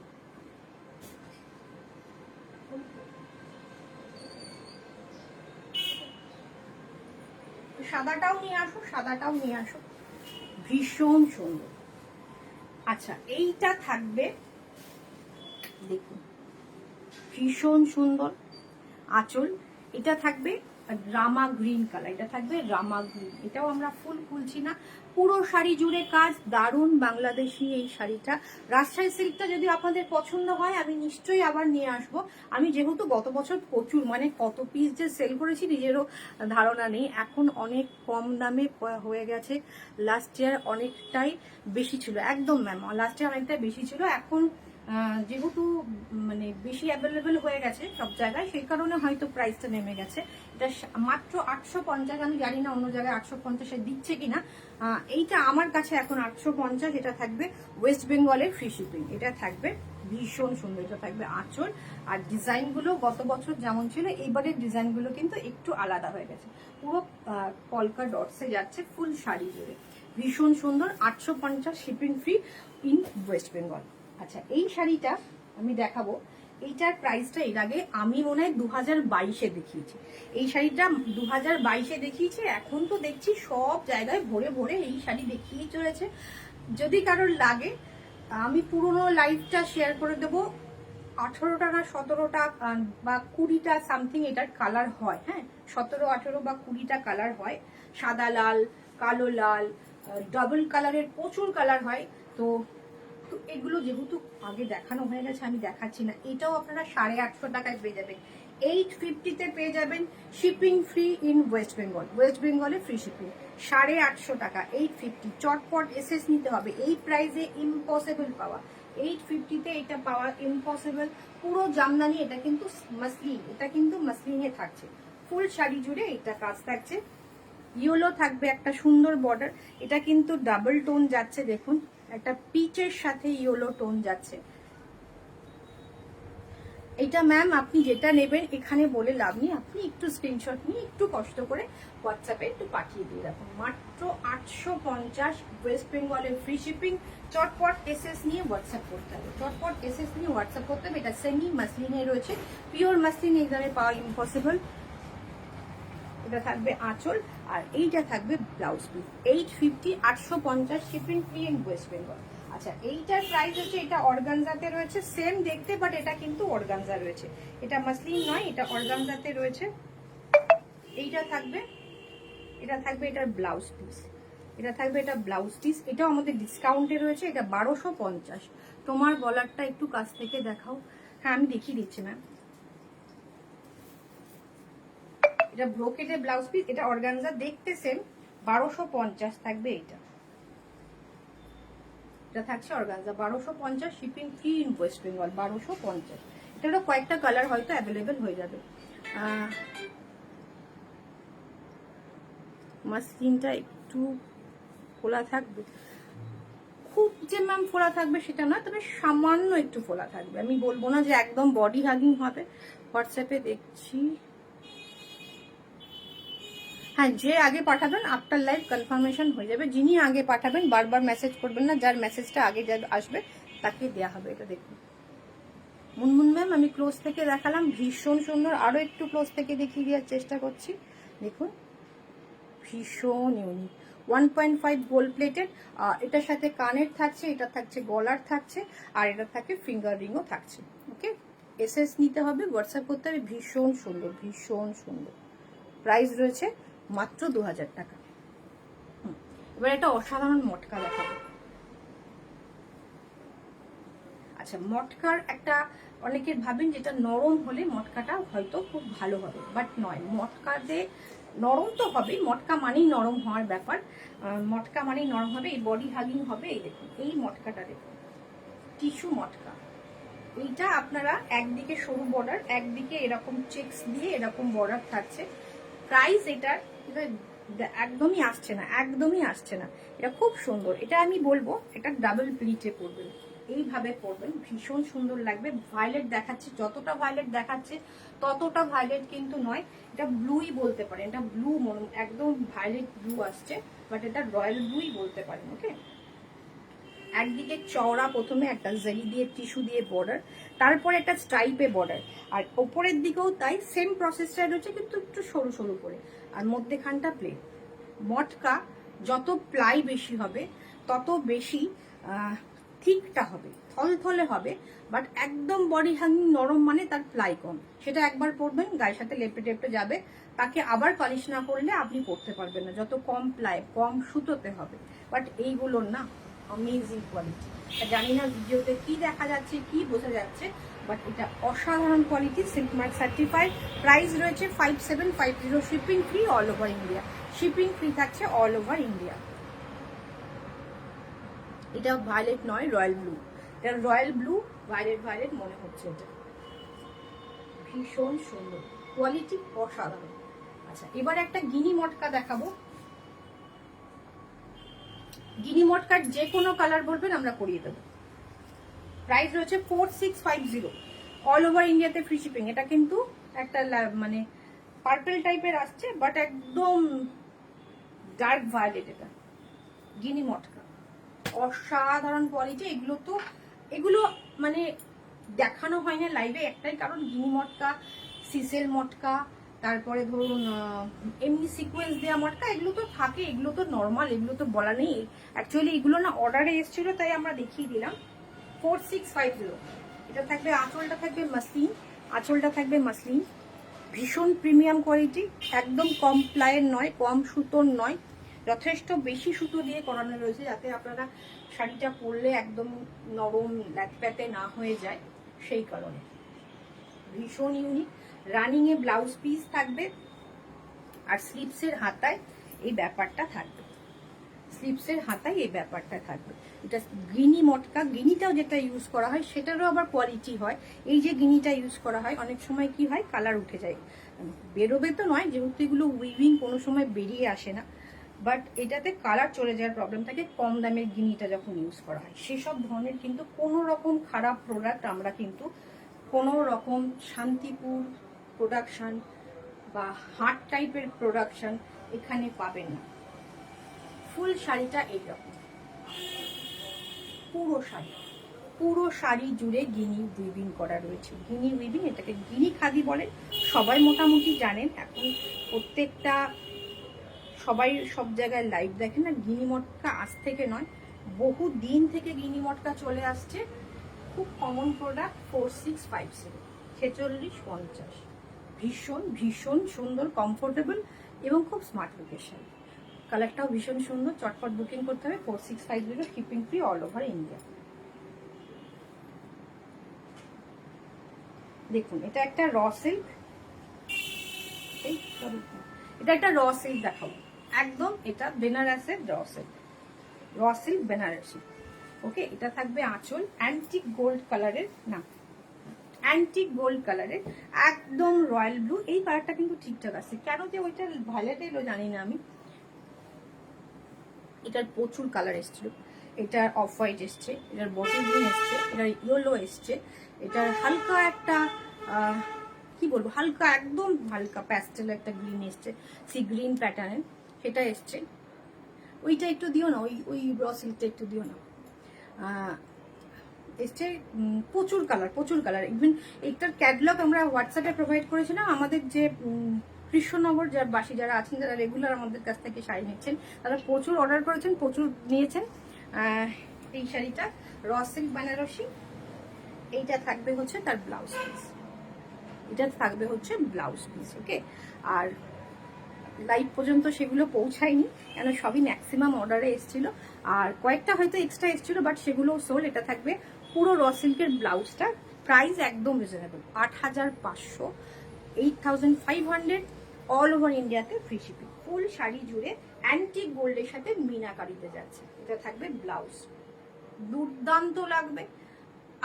সাদাটাও নিয়ে আসো, ভীষণ সুন্দর। আচ্ছা, এইটা থাকবে, দেখুন ভীষণ সুন্দর আঁচল, এটা থাকবে রামা গ্রিন কালার, এটাও আমরা ফুল খুলছি না, পুরো শাড়ি জুড়ে কাজ, দারুণ বাংলাদেশি এই শাড়িটা। রাজশাহী সিল্কটা যদি আপনাদের পছন্দ হয় আমি নিশ্চয়ই আবার নিয়ে আসবো। আমি যেহেতু গত বছর প্রচুর, মানে কত পিস যে সেল করেছি নিজেরও ধারণা নেই, এখন অনেক কম দামে হয়ে গেছে। লাস্ট ইয়ার অনেকটাই বেশি ছিল, একদম ম্যাম, লাস্ট ইয়ার অনেকটাই বেশি ছিল, এখন যেহেতু মানে বেশি অ্যাভেলেবেল হয়ে গেছে সব জায়গায়, সেই কারণে হয়তো প্রাইসটা নেমে গেছে। এটা মাত্র 850, আমি জানি না অন্য জায়গায় 850-এ দিচ্ছে কিনা, এইটা আমার কাছে এখন 850। এটা থাকবে ওয়েস্ট বেঙ্গলের ফ্রি শিপিং, এটা থাকবে ভীষণ সুন্দর, এটা থাকবে আঁচল। আর ডিজাইনগুলো গত বছর যেমন ছিল, এইবারের ডিজাইনগুলো কিন্তু একটু আলাদা হয়ে গেছে, পুরো পলকা ডটসে যাচ্ছে ফুল শাড়ি জুড়ে, ভীষণ সুন্দর। 850 shipping free in West Bengal. আচ্ছা, এই শাড়িটা আমি দেখাবো, এইটার প্রাইসটা এর আগে আমি মনে হয় 2022-এ দেখিয়েছি, এই শাড়িটা 2022-এ দেখিয়েছি, এখন তো দেখছি সব জায়গায় ভরে ভরে এই শাড়ি দেখিয়েই চলেছে। যদি কারোর লাগে আমি পুরোনো লাইভটা শেয়ার করে দেবো, 18টা না 17টা বা 20টা সামথিং এটার কালার হয়। হ্যাঁ, 17, 18 বা 20টা কালার হয়, সাদা লাল, কালো লাল, ডাবল কালারের প্রচুর কালার হয়। তো এগুলো যেহেতু আগে দেখানো হয়ে গেছে আমি দেখাচ্ছি না। এটাও আপনারা 850 টাকায় পেয়ে যাবেন, 850-তে পেয়ে যাবেন, শিপিং ফ্রি ইন ওয়েস্ট বেঙ্গলে ফ্রি শিপিং, 850 টাকা, 850। চটপট এসএস নিতে হবে, এই প্রাইসে ইম্পসিবল পাওয়া, 850-তে এটা পাওয়া ইম্পসিবল। পুরো জামদানি, এটা কিন্তু মাসলিনে থাকছে, ফুল শাড়ি জুড়ে এটা কাজ থাকছে। ইয়েলো থাকবে একটা সুন্দর বর্ডার, এটা কিন্তু ডাবল টোন যাচ্ছে, দেখুন একটা পিচের সাথে ইয়েলো টোন যাচ্ছে। এটা ম্যাম আপনি যেটা নেবেন এখানে বলে লাভ নেই, আপনি একটু স্ক্রিনশট নিয়ে একটু কষ্ট করে হোয়াটসঅ্যাপে একটু পাঠিয়ে দিয়ে রাখুন। মাত্র 850, ওয়েস্ট বেঙ্গলের ফ্রি শিপিং। চটপট এসএস নিয়ে হোয়াটসঅ্যাপ করতে হবে, এটা সেমি মাসলিনে রয়েছে, পিওর মাসলিন এই দামে পাওয়া ইম্পসিবল। এটা থাকবে আঁচল, আর এইটা থাকবে blouse piece, 850, 850 shipping free in West Bengal. আচ্ছা, এইটার প্রাইস হচ্ছে, এটা অর্গানজাতে রয়েছে, সেম দেখতে, বাট এটা কিন্তু অর্গানজা রয়েছে, এটা মাসলিন নয়, এটা অর্গানজাতে রয়েছে। এইটা থাকবে এটার ব্লাউজ পিস, এটাও আমাদের ডিসকাউন্টে রয়েছে, এটা 1250। তোমার গলারটা একটু কাছ থেকে দেখাও, হ্যাঁ আমি দেখিয়ে দিচ্ছি ম্যাম। এটা ব্রোকেটের ব্লাউজ পিস, এটা অর্গানজা, দেখতে সেম, 1250 থাকবে। এটা থাকছে organza, 1250 shipping free in West Bengal, 1250। এটারও কয়েকটা কালার হয়তো অ্যাভেলেবেল হয়ে যাবে। মাস্কিনটা একটু খোলা থাকবে, খুব যে ম্যাম ফোলা থাকবে সেটা না, তবে সামান্য একটু ফোলা থাকবে। আমি বলবো না যে একদম বডি হাগিং হবে। হোয়াটসঅ্যাপে দেখছি, হ্যাঁ যে আগে পাঠাবেন আফটার লাইভ কনফার্মেশন হয়ে যাবে। যিনি আগে পাঠাবেন বারবার মেসেজ করবেন না, যার মেসেজটা আগে আসবে তাকে দেওয়া হবে। এটা দেখুন মুনমুন ম্যাম, আমি ক্লোজ থেকে দেখালাম, ভীষণ সুন্দর। আরো একটু ক্লোজ থেকে দেখিয়ে দেওয়ার চেষ্টা করছি। দেখুন ভীষণ ইউনিক, 1.5 গোল্ড প্লেটেড। এটার সাথে কানের থাকছে, এটা থাকছে গলার থাকছে, আর এটা থাকে ফিঙ্গার রিংও থাকছে। ওকে, এসএস নিতে হবে, হোয়াটসঅ্যাপ করতে হবে। ভীষণ সুন্দর, ভীষণ সুন্দর। প্রাইস রয়েছে মাত্র 2000 টাকা। এবার একটা অসাধারণ মটকা দেখাবো। আচ্ছা, মটকার একটা অনেকের ভাবেন যেটা নরম হলে মটকাটা হয়তো খুব ভালো হবে, বাট নয়। মটকাতে নরম তো হবেই, মটকা মানেই নরম হওয়ার ব্যাপার, মটকা মানেই নরম হবে, এই বডি হাগিং হবে। এই দেখুন এই মটকাটা দেখুন, টিস্যু মটকা। এইটা আপনারা একদিকে সরু বর্ডার, একদিকে এরকম চেকস দিয়ে এরকম বর্ডার থাকছে। প্রাইস এটার একদমই আসছে না, একদমই আসছে না। এটা খুব সুন্দর। এটা আমি বলবো এটা ডাবল প্লিটে পরবেন, এইভাবে পরবেন, ভীষণ সুন্দর লাগবে। ভায়োলেট দেখাচ্ছে, যতটা ভায়োলেট দেখাচ্ছে ততটা ভায়োলেট কিন্তু নয়, এটা ব্লুই বলতে পারেন। এটা ব্লু, একদম ভায়োলেট ব্লু আসছে, বাট এটা রয়্যাল ব্লুই বলতে পারেন। ওকে, একদিকে চওড়া প্রথমে একটা জারি দিয়ে টিস্যু দিয়ে বর্ডার, তারপরে একটা স্ট্রাইপে বর্ডার, আর ওপরের দিকেও তাই সেম প্রসেসটা রয়েছে, কিন্তু একটু সরু সরু করে, আর মধ্যেখানটা প্লেন। মটকা যত প্লাই বেশি হবে তত বেশি থিকটা হবে, থলথলে হবে, বাট একদম বডি হ্যাঙ্গিং নরম মানে তার প্লাই কম। সেটা একবার পরবেন, গায়ের সাথে লেপে টেপে যাবে, তাকে আবার পালিশ না করলে আপনি পরতে পারবেন না। যত কম প্লাই, কম সুতোতে হবে। বাট এইগুলোর না অ্যামেজিং কোয়ালিটি। জানি না ভিডিওতে কি দেখা যাচ্ছে, কি বোঝা যাচ্ছে, বাট এটা অসাধারণ quality, silk mark certified. Price রয়েছে 5750, shipping free all over India. Shipping free থাকছে অল ওভার ইন্ডিয়া। এটা ভায়োলেট নয়, রয়্যাল ব্লু। এটা রয়্যাল ব্লু, ভায়োলেট ভায়োলেট মনে হচ্ছে। এটা ভীষণ সুন্দর, কোয়ালিটি অসাধারণ। আচ্ছা, এবার একটা গিনি মটকা দেখাবো। গিনি মটকার যে কোনো কালার বলবেন আমরা করিয়ে দেবো। প্রাইস রয়েছে 4650, অল ওভার ইন্ডিয়াতে ফ্রি শিপিং। এটা কিন্তু একটা মানে পার্পল টাইপের আসছে, বাট একদম ডার্ক ভায়োলেট। এটা গিনি মটকা, অসাধারণ কোয়ালিটি। এগুলো মানে দেখানো হয় না লাইভে, একটাই কারণ গিনি মটকা, সিসেল মটকা, তারপরে ধরুন এমনি সিকোয়েন্স দেওয়া মটকা, এগুলো তো থাকে, এগুলো তো নর্মাল, এগুলো তো বলা নেই। অ্যাকচুয়ালি এগুলো না অর্ডারে এসেছিল, তাই আমরা দেখিয়ে দিলাম। 4650। এটা থাকবে, আঁচলটা থাকবে মাসলিন, আঁচলটা থাকবে মাসলিন। ভীষণ প্রিমিয়াম কোয়ালিটি, একদম কম প্লাইয়ের নয়, কম সুতোর নয়, যথেষ্ট বেশি সুতো দিয়ে করানো রয়েছে, যাতে আপনারা শাড়িটা পরলে একদম নরম ল্যাটপ্যাটে না হয়ে যায়, সেই কারণে। ভীষণ ইউনিক। রানিং এ ব্লাউজ পিস থাকবে, আর স্লিপসের হাতায় এই ব্যাপারটা থাকবে, স্লিপসের হাতায় এই ব্যাপারটা থাকবে। এটা গিনি মটকা। গিনিটাও যেটা ইউজ করা হয় সেটারও আবার কোয়ালিটি হয়। এই যে গিনিটা ইউজ করা হয়, অনেক সময় কি হয়, কালার উঠে যায়, বেরোবে তো নয়, যেহেতু এগুলো উইভিং কোনো সময় বেরিয়ে আসে না, বাট এটাতে কালার চলে যাওয়ার প্রবলেম থাকে কম দামের গিনিটা যখন ইউজ করা হয়। সেসব ধরনের কিন্তু কোনো রকম খারাপ প্রোডাক্ট আমরা কিন্তু কোনো রকম শান্তিপুর প্রোডাকশন বা হার্ট টাইপের প্রোডাকশন এখানে পাবেন না। ফুল শাড়িটা এইরকম, পুরো শাড়ি জুড়ে গিনি উইভিং করা রয়েছে। গিনি উইভিং, এটাকে গিনি খাদি বলে, সবাই মোটামুটি জানেন। এখন প্রত্যেকটা সবাই সব জায়গায় লাইভ দেখেন না। গিনি মটকা আজ থেকে নয়, বহু দিন থেকে গিনি মটকা চলে আসছে। খুব কমন প্রোডাক্ট। 4650, 4650। ভীষণ ভীষণ সুন্দর, কমফোর্টেবল এবং খুব স্মার্ট লুকের শাড়ি। কালারটাও ভীষণ সুন্দর। চটপট বুকিং করতে হবে। 4650, shipping free all over India. দেখুন এটা একটা র সিল্ক, এটা একটা র সিল্ক দেখাবো একদম। এটা বেনারসের র সিল্ক বেনারসি। ওকে, এটা থাকবে আঁচল, অ্যান্টিক গোল্ড কালারের, না অ্যান্টিক গোল্ড কালারের, একদম রয়্যাল ব্লু। এই কালারটা কিন্তু ঠিকঠাক আছে, কেন যে ওইটা ভায়োলেট এলো জানি না আমি। এটার প্রচুর কালার এসছিল, এটার অফ হোয়াইট এসছে, এটার বটল গ্রিন এসছে, এটার ইয়েলো এসছে, এটার হালকা একটা কি বলবো, হালকা একদম হালকা প্যাস্টেল একটা গ্রিন এসছে, সি গ্রিন প্যাটার্নের, সেটা এসছে। ওইটা একটু দিও না, ওই ওই ব্রসিলটা একটু দিও না। এসছে প্রচুর কালার, প্রচুর কালার। ইভেন এইটার ক্যাটলগ আমরা হোয়াটসঅ্যাপে প্রোভাইড করেছিলাম। আমাদের যে কৃষ্ণনগর যার বাসী যারা আছেন, যারা রেগুলার আমাদের কাছ থেকে শাড়ি নিচ্ছেন, তারা প্রচুর অর্ডার করেছেন, প্রচুর নিয়েছেন। এই শাড়িটা র সিল্ক বেনারসি, এইটা থাকবে হচ্ছে তার ব্লাউজ পিস, এটা থাকবে হচ্ছে ব্লাউজ পিস। ওকে, আর লাইভ পর্যন্ত সেগুলো পৌঁছায়নি, কেন সবই ম্যাক্সিমাম অর্ডারে এসেছিল, আর কয়েকটা হয়তো এক্সট্রা এসেছিল, বাট সেগুলো সোল। এটা থাকবে পুরো র সিল্কের ব্লাউজটা, প্রাইস একদম রিজনেবল, 8500, 8500, অল ওভার ইন্ডিয়াতে ফ্রি শিপিং। ফুল শাড়ি জুড়ে অ্যান্টিক গোল্ডের সাথে মিনাকারিতে যাচ্ছে। এটা থাকবে ব্লাউজ, দুর্দান্ত লাগবে।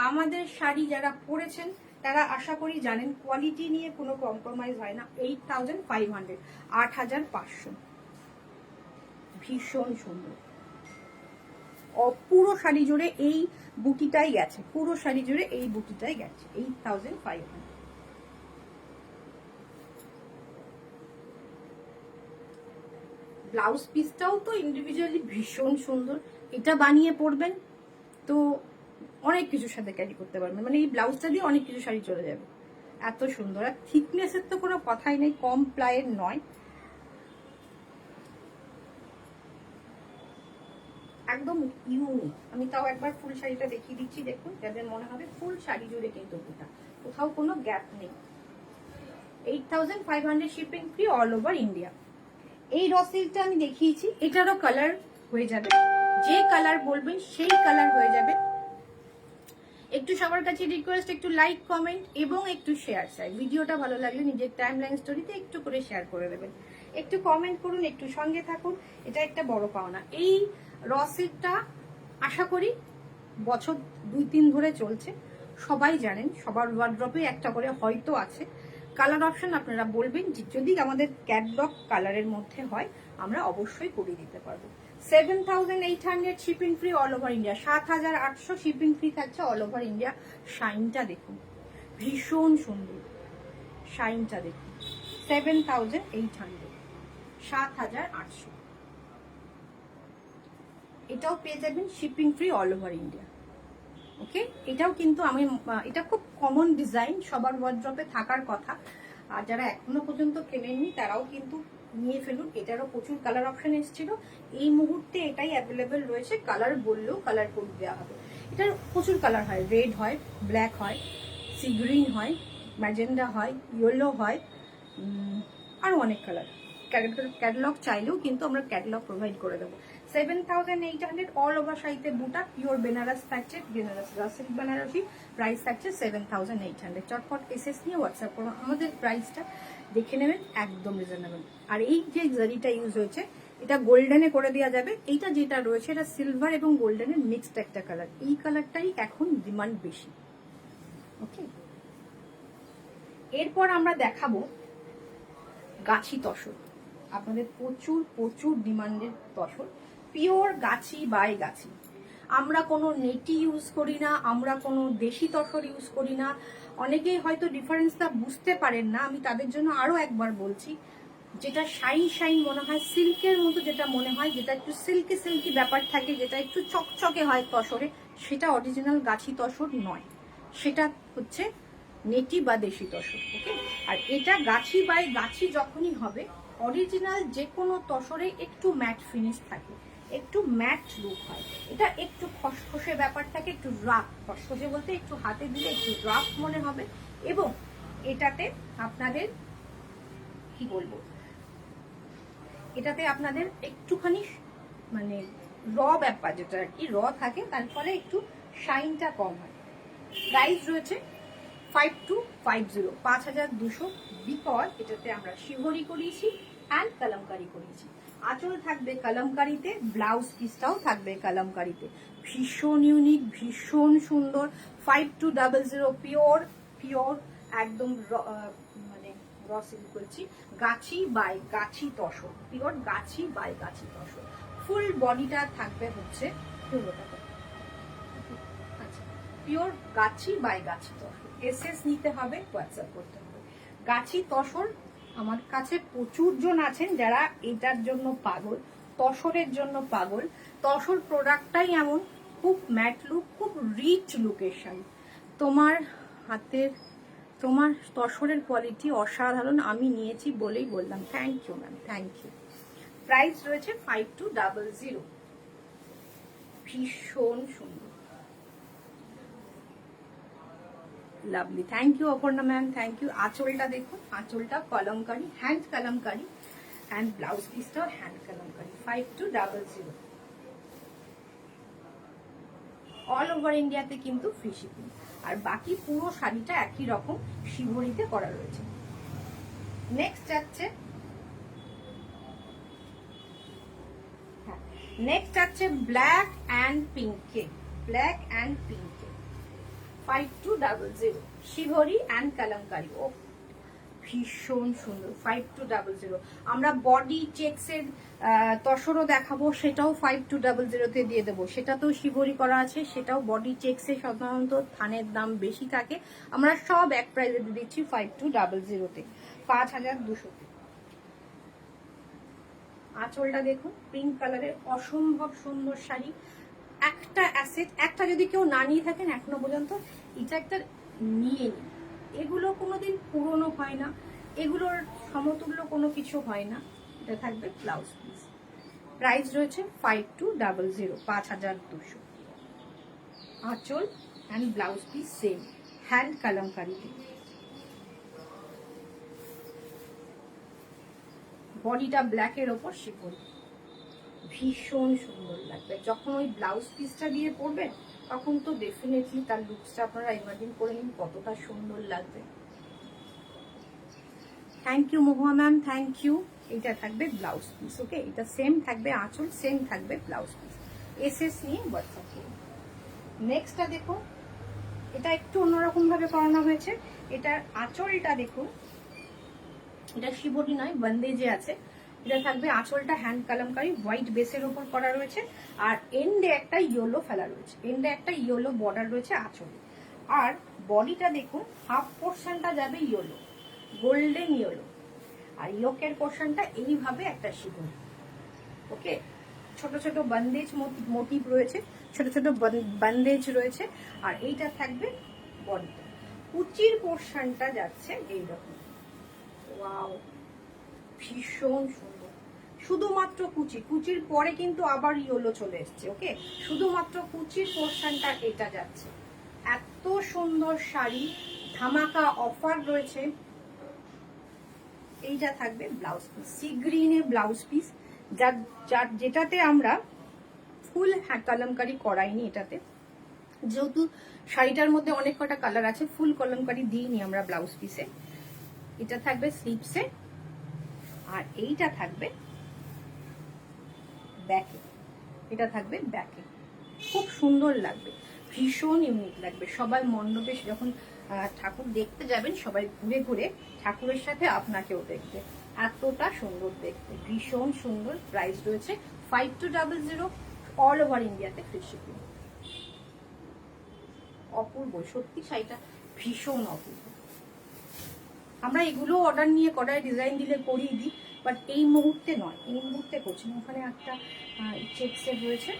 আমাদের শাড়ি যারা পরেছেন তারা আশা করি জানেন, কোয়ালিটি নিয়ে কোনো কম্প্রোমাইজ হয় না। 8500, 8500, ভীষণ সুন্দর। পুরো শাড়ি জুড়ে এই বুটিটাই গেছে, পুরো শাড়ি জুড়ে এই বুটিটাই গেছে, 8500। ব্লাউজ পিসটাও তো ইন্ডিভিজুয়ালি ভীষণ সুন্দর। এটা বানিয়ে পরবেন তো অনেক কিছুর সাথে ক্যারি করতে পারবেন, মানে এই ব্লাউজটা দিয়ে অনেক কিছু শাড়ি চলে যাবে, এত সুন্দর। আর থিকনেসের তো কোনো কথাই নেই, কম প্লাইয়ের নয়, একদম ইউনিক। আমি তাও একবার ফুল শাড়িটা দেখিয়ে দিচ্ছি, দেখুন, যাদের মনে হবে ফুল শাড়ি জুড়ে কিন্তু কোথাও কোনো গ্যাপ নেই। 8500 shipping free, all over India. এই র সিল্কটা আমি দেখিয়েছি, এটারও কালার হয়ে যাবে, যে কালার বলবেন সেই কালার হয়ে যাবে। একটু সবার কাছে রিকোয়েস্ট, একটু লাইক, কমেন্ট এবং একটু শেয়ার চাই। ভিডিওটা ভালো লাগলে নিজের টাইমলাইন স্টোরিতে একটু করে শেয়ার করে দেবেন, একটু কমেন্ট করুন, একটু সঙ্গে থাকুন, এটা একটা বড় পাওনা। এই র সিল্কটা আশা করি বছর 2-3 ধরে চলছে, সবাই জানেন, সবার ওয়ার্ড্রপে একটা করে হয়তো আছে। কালার অপশন আপনারা বলবেন, যদি আমাদের ক্যাটলগ কালারের মধ্যে হয় আমরা অবশ্যই করে দিতে পারবো। 7800 shipping free, all over India. 7800 shipping free থাকছে অল ওভার ইন্ডিয়া। শাইনটা দেখুন, ভীষণ সুন্দর শাইনটা দেখুন। 7800, 7800, এটাও পেয়ে যাবেন shipping free, all over India. Okay, এটাও কিন্তু এটা খুব কমন ডিজাইন, সবার ওয়ার্ড্রপে থাকার কথা। আর যারা এখনো পর্যন্ত কেনেননি তারাও কিন্তু নিয়ে ফেলুন, এটারও প্রচুর কালার অপশন এসেছিল, এই মুহূর্তে এটাই অ্যাভেলেবেল রয়েছে। কালার বললেও কালার কোড দেওয়া হবে। এটার প্রচুর কালার হয়, রেড হয়, ব্ল্যাক হয়, সি গ্রিন হয়, ম্যাজেন্ডা হয়, ইয়েলো হয়, আরও অনেক কালার। ক্যাটালগ চাইলেও কিন্তু আমরা ক্যাটালগ প্রোভাইড করে দেবো। 7800, অল ওভার শাড়িতে বুটা, পিওর বেনারস থাকছে, বেনারস সিল্ক বেনারসি, প্রাইস থাকছে 7800। চটপট এসএস নিয়ে হোয়াটসঅ্যাপ করুন, আমাদের প্রাইসটা দেখে নেবেন, একদম রিজনেবল। আর এই যে জারিটা ইউজ হয়েছে, এটা গোল্ডেনে করে দেওয়া যাবে। এইটা যেটা রয়েছে এটা সিলভার এবং গোল্ডেনের মিক্সড একটা কালার, এই কালারটাই এখন ডিমান্ড বেশি। ওকে, এরপর আমরা দেখাবো গাছি তসর, আপনাদের প্রচুর প্রচুর ডিমান্ডের তসর, পিওর গাছি বাই গাছি। আমরা কোনো নেটি ইউজ করি না, আমরা কোনো দেশি তসর ইউজ করি না। অনেকেই হয়তো ডিফারেন্সটা বুঝতে পারেন না, আমি তাদের জন্য আরো একবার বলছি। যেটা শাইন শাইন মনে হয়, সিল্কের মতো যেটা মনে হয়, যেটা একটু সিল্কি সিল্কি ব্যাপার থাকে, যেটা একটু চকচকে হয় তসরে, সেটা অরিজিনাল গাছি তসর নয়, সেটা হচ্ছে নেটি বা দেশি তসর। ওকে, আর এটা গাছি বাই গাছি যখনই হবে, অরিজিনাল যে কোনো তসরে একটু ম্যাট ফিনিশ থাকে, একটু ম্যাট লুক হয়। এটা একটু খসখসে ব্যাপার থাকে, একটু রাফ, খসখসে বলতে একটু হাতে দিলে একটু রাফ মনে হবে। এবং এটাতে আপনাদের কি বলবো, এটাতে আপনাদের একটুখানি মানে র ব্যাপার যেটা আর কি র থাকে, তার ফলে একটু শাইনটা কম হয়। প্রাইস রয়েছে 5250, 5200, বিকজ এটাতে আমরা শিভরি করিয়েছি অ্যান্ড কালামকারি করিয়েছি। আঁচল থাকবে কালামকারিতে, ব্লাউজ পিসটাও থাকবে কালামকারিতে, ভীষণ ইউনিক, ভীষণ সুন্দর। 5200 পিওর পিওর একদম মানে র সিল্ক বলছি, গাছি by Gachhi tussar, pure Gachhi by গাছি তসর। ফুল বডিটা থাকবে হচ্ছে আচ্ছা pure Gachhi by Gachhi tussar. SS নিতে হবে, হোয়াটসঅ্যাপ করতে হবে। গাছি তসর আমার কাছে প্রচুর জন আছেন যারা এটার জন্য পাগল, তসরের জন্য পাগল। তসর প্রোডাক্টটাই এমন, খুব ম্যাট লুক, খুব রিচ লুকের শাড়ি। তোমার হাতের তোমার তসরের কোয়ালিটি অসাধারণ, আমি নিয়েছি বলেই বললাম। Thank you ma'am, thank you. Price রয়েছে 5200। ভীষণ সুন্দর, lovely. Thank you Aparna ma'am, thank you. আঁচলটা দেখুন, আঁচলটা Kalamkari, hand Kalamkari, and blouse পিসটাও হ্যান্ড কলমকারি। 5200। অল ওভার ইন্ডিয়াতে কিন্তু ফ্রি শিপিং। আর বাকি পুরো শাড়িটা একই রকম শিবরিতে করা রয়েছে। নেক্সট যাচ্ছে, নেক্সট যাচ্ছে ব্ল্যাক অ্যান্ড পিঙ্কে, ব্ল্যাক অ্যান্ড পিঙ্কে। 5200 শিবরি অ্যান্ড কালামকারি। ও ভীষণ সুন্দর। 5200। আমরা বডি চেক্সের তসরও দেখাবো, সেটাও 5200 দিয়ে দেবো। সেটাতেও শিবরি করা আছে, সেটাও বডি চেক্সে সাধারণত থানের দাম বেশি থাকে, আমরা সব এক প্রাইসে দিয়ে দিচ্ছি 5200-তে, 5200-তে। আঁচলটা দেখুন, পিঙ্ক কালারের অসম্ভব সুন্দর শাড়ি। একটা অ্যাসেট, একটা যদি কেউ না নিয়ে থাকেন এখনো পর্যন্ত, এটা একটা নিয়ে নিন। এগুলো কোনোদিন পুরনো হয় না, এগুলোর সমতুল্য কোনো কিছু হয় না। এটা থাকবে ব্লাউজ পিস। প্রাইস রয়েছে 5200, 5200। আঁচল and blouse piece same, hand কালামকারিতে। বডিটা ব্ল্যাকের ওপর শিফন, ভীষণ সুন্দর লাগবে। যখন ওই ব্লাউজ পিসটা দিয়ে পরবেন তখন তো ডেফিনেটলি তার লুকসটা আপনারা ইমাজিন করে নিন কতটা সুন্দর লাগবে। Thank you Mahua ma'am, thank you. এটা থাকবে ব্লাউজ পিস, ওকে। এটা সেম থাকবে আঁচল, সেম থাকবে ব্লাউজ পিস। এসএস নিয়ে হোয়াটসঅ্যাপ করুন। নেক্সটটা দেখুন, এটা একটু অন্যরকম ভাবে করানো হয়েছে। এটার আঁচলটা দেখুন, এটা শিবরি নয়, বন্দেজে আছে। এটা থাকবে আঁচলটা হ্যান্ড কালামকারি, হোয়াইট বেসের উপর করা রয়েছে, আর এন্ডে একটা ইয়েলো ফেলা রয়েছে, এন্ডে একটা ইয়েলো বর্ডার রয়েছে আঁচলে। আর বডিটা দেখুন, হাফ পোর্শনটা যাবে ইয়েলো, গোল্ডেন ইয়েলো, আর ইয়োকের পোর্শনটা এইভাবে একটা শিবরি, ওকে। ছোট ছোট বন্দেজ মোটিভ রয়েছে, ছোট ছোট বন্দেজ রয়েছে। আর এইটা থাকবে বডিটা। কুচির পোর্শনটা যাচ্ছে এইরকম, ওয়াও, ভীষণ সুন্দর। শুধুমাত্র কুচি, কুচির পরে কিন্তু আবার ইয়েলো চলে এসছে, ওকে। শুধুমাত্র কুচির পোর্শনটা এটা যাচ্ছে। এত সুন্দর শাড়ি, ধামাকা অফার রয়েছে। এইটা থাকবে ব্লাউজ পিস, সি গ্রিনের ব্লাউজ পিস, যেটাতে আমরা ফুল কলমকারি করাইনি। এটাতে যেহেতু শাড়িটার মধ্যে অনেক কটা কালার আছে, ফুল কলমকারি দিইনি আমরা ব্লাউজ পিসে। এটা থাকবে স্লিপসে, আর এইটা থাকবে ব্যাকে, এটা থাকবে ব্যাকে। খুব সুন্দর লাগবে, ভীষণ ইউনিক লাগবে। সবাই মণ্ডপে যখন ঠাকুর দেখতে যাবেন, সবাই ঘুরে ঘুরে ঠাকুরের সাথে আপনাকেও দেখবে, এতটা সুন্দর দেখতে, ভীষণ সুন্দর। প্রাইস রয়েছে 5200, অল ওভার ইন্ডিয়াতে ফ্রি শিপিং। অপূর্ব, সত্যি শাড়িটা ভীষণ অপূর্ব। আমরা এগুলো অর্ডার নিয়ে করায় ডিজাইন দিলে করিয়ে দিই, বাট এই মুহূর্তে নয়, এই মুহূর্তে করছি না। ওখানে একটা চেক্সের রয়েছে,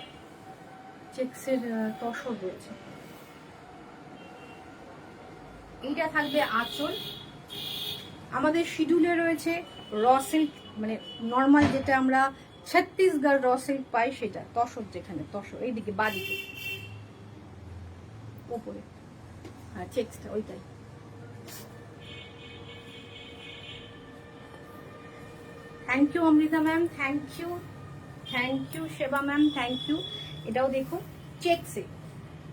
চেক্সের তসর রয়েছে। এইটা থাকবে আঁচল। আমাদের শিডিউলে রয়েছে র সিল্ক, মানে নর্মাল যেটা আমরা ছত্তিশগড় র সিল্ক পাই, সেটা তসর, যেখানে তসর এইদিকে বাদিকে ওপরে, আর চেক্সটা ওইটাই। Thank you Amrita ma'am, thank you, thank you Seba ma'am, thank you. এটাও দেখুন চেক্সে,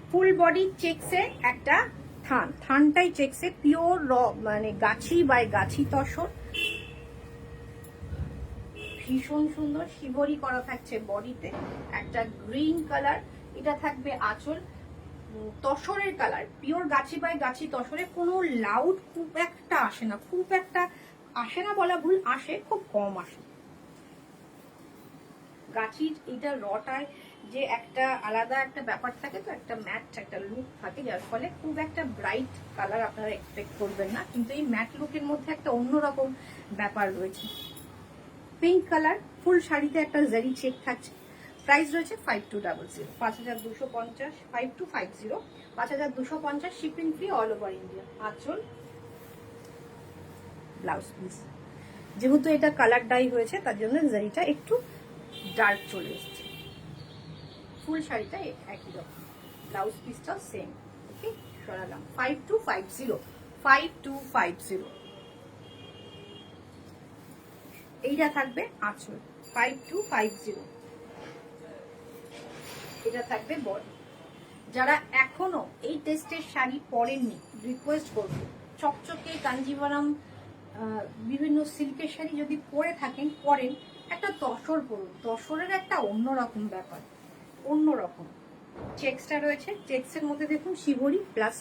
ফুল বডি চেক্সে একটা থান, থানটাই চেক্সে, পিওর র মানে গাছি বাই গাছি তসর, ভীষণ সুন্দর। শিবরি করা থাকছে বডিতে, একটা গ্রিন কালার। এটা থাকবে আঁচল, তসরের কালার, পিওর গাছি বাই গাছি তসরে, কোনো লাউড খুব একটা আসে না, খুব একটা আসে না বলা ভুল, আসে খুব কম আসে। গাছির এইটা রটায় যে একটা আলাদা একটা ব্যাপার থাকে, তো একটা ম্যাট একটা লুক থাকে, যার ফলে খুব একটা ব্রাইট কালার আপনারা এক্সপেক্ট করবেন না, কিন্তু এই ম্যাট লুকের মধ্যে একটা অন্যরকম ব্যাপার রয়েছে। পিঙ্ক কালার, ফুল শাড়িতে একটা জারি চেক থাকছে। প্রাইস রয়েছে 5200, 5250, 5250, 5250, shipping free all over India. আঁচল, ব্লাউজ পিস, যেহেতু এটা কালার ডাই হয়েছে তার জন্য জারিটা একটু ডার্ক চলে এসছে। ফুল শাড়িটা একই রকম, ব্লাউজ পিসটাও সেম। ওকে, সরালাম। 5250, 5250, এইটা থাকবে আঁচল। 5250, এটা থাকবে বডি। যারা এখনো এই টেস্টের শাড়ি পরেননি, রিকোয়েস্ট করবো চকচকে কাঞ্জিভারাম বিভিন্ন সিল্কের শাড়ি যদি পরে থাকেন, পরেন, একটা তসর পরুন। তসরের একটা অন্যরকম ব্যাপার, অন্যরকম। চেক্সটা রয়েছে, চেক্সের মধ্যে দেখুন shibori plus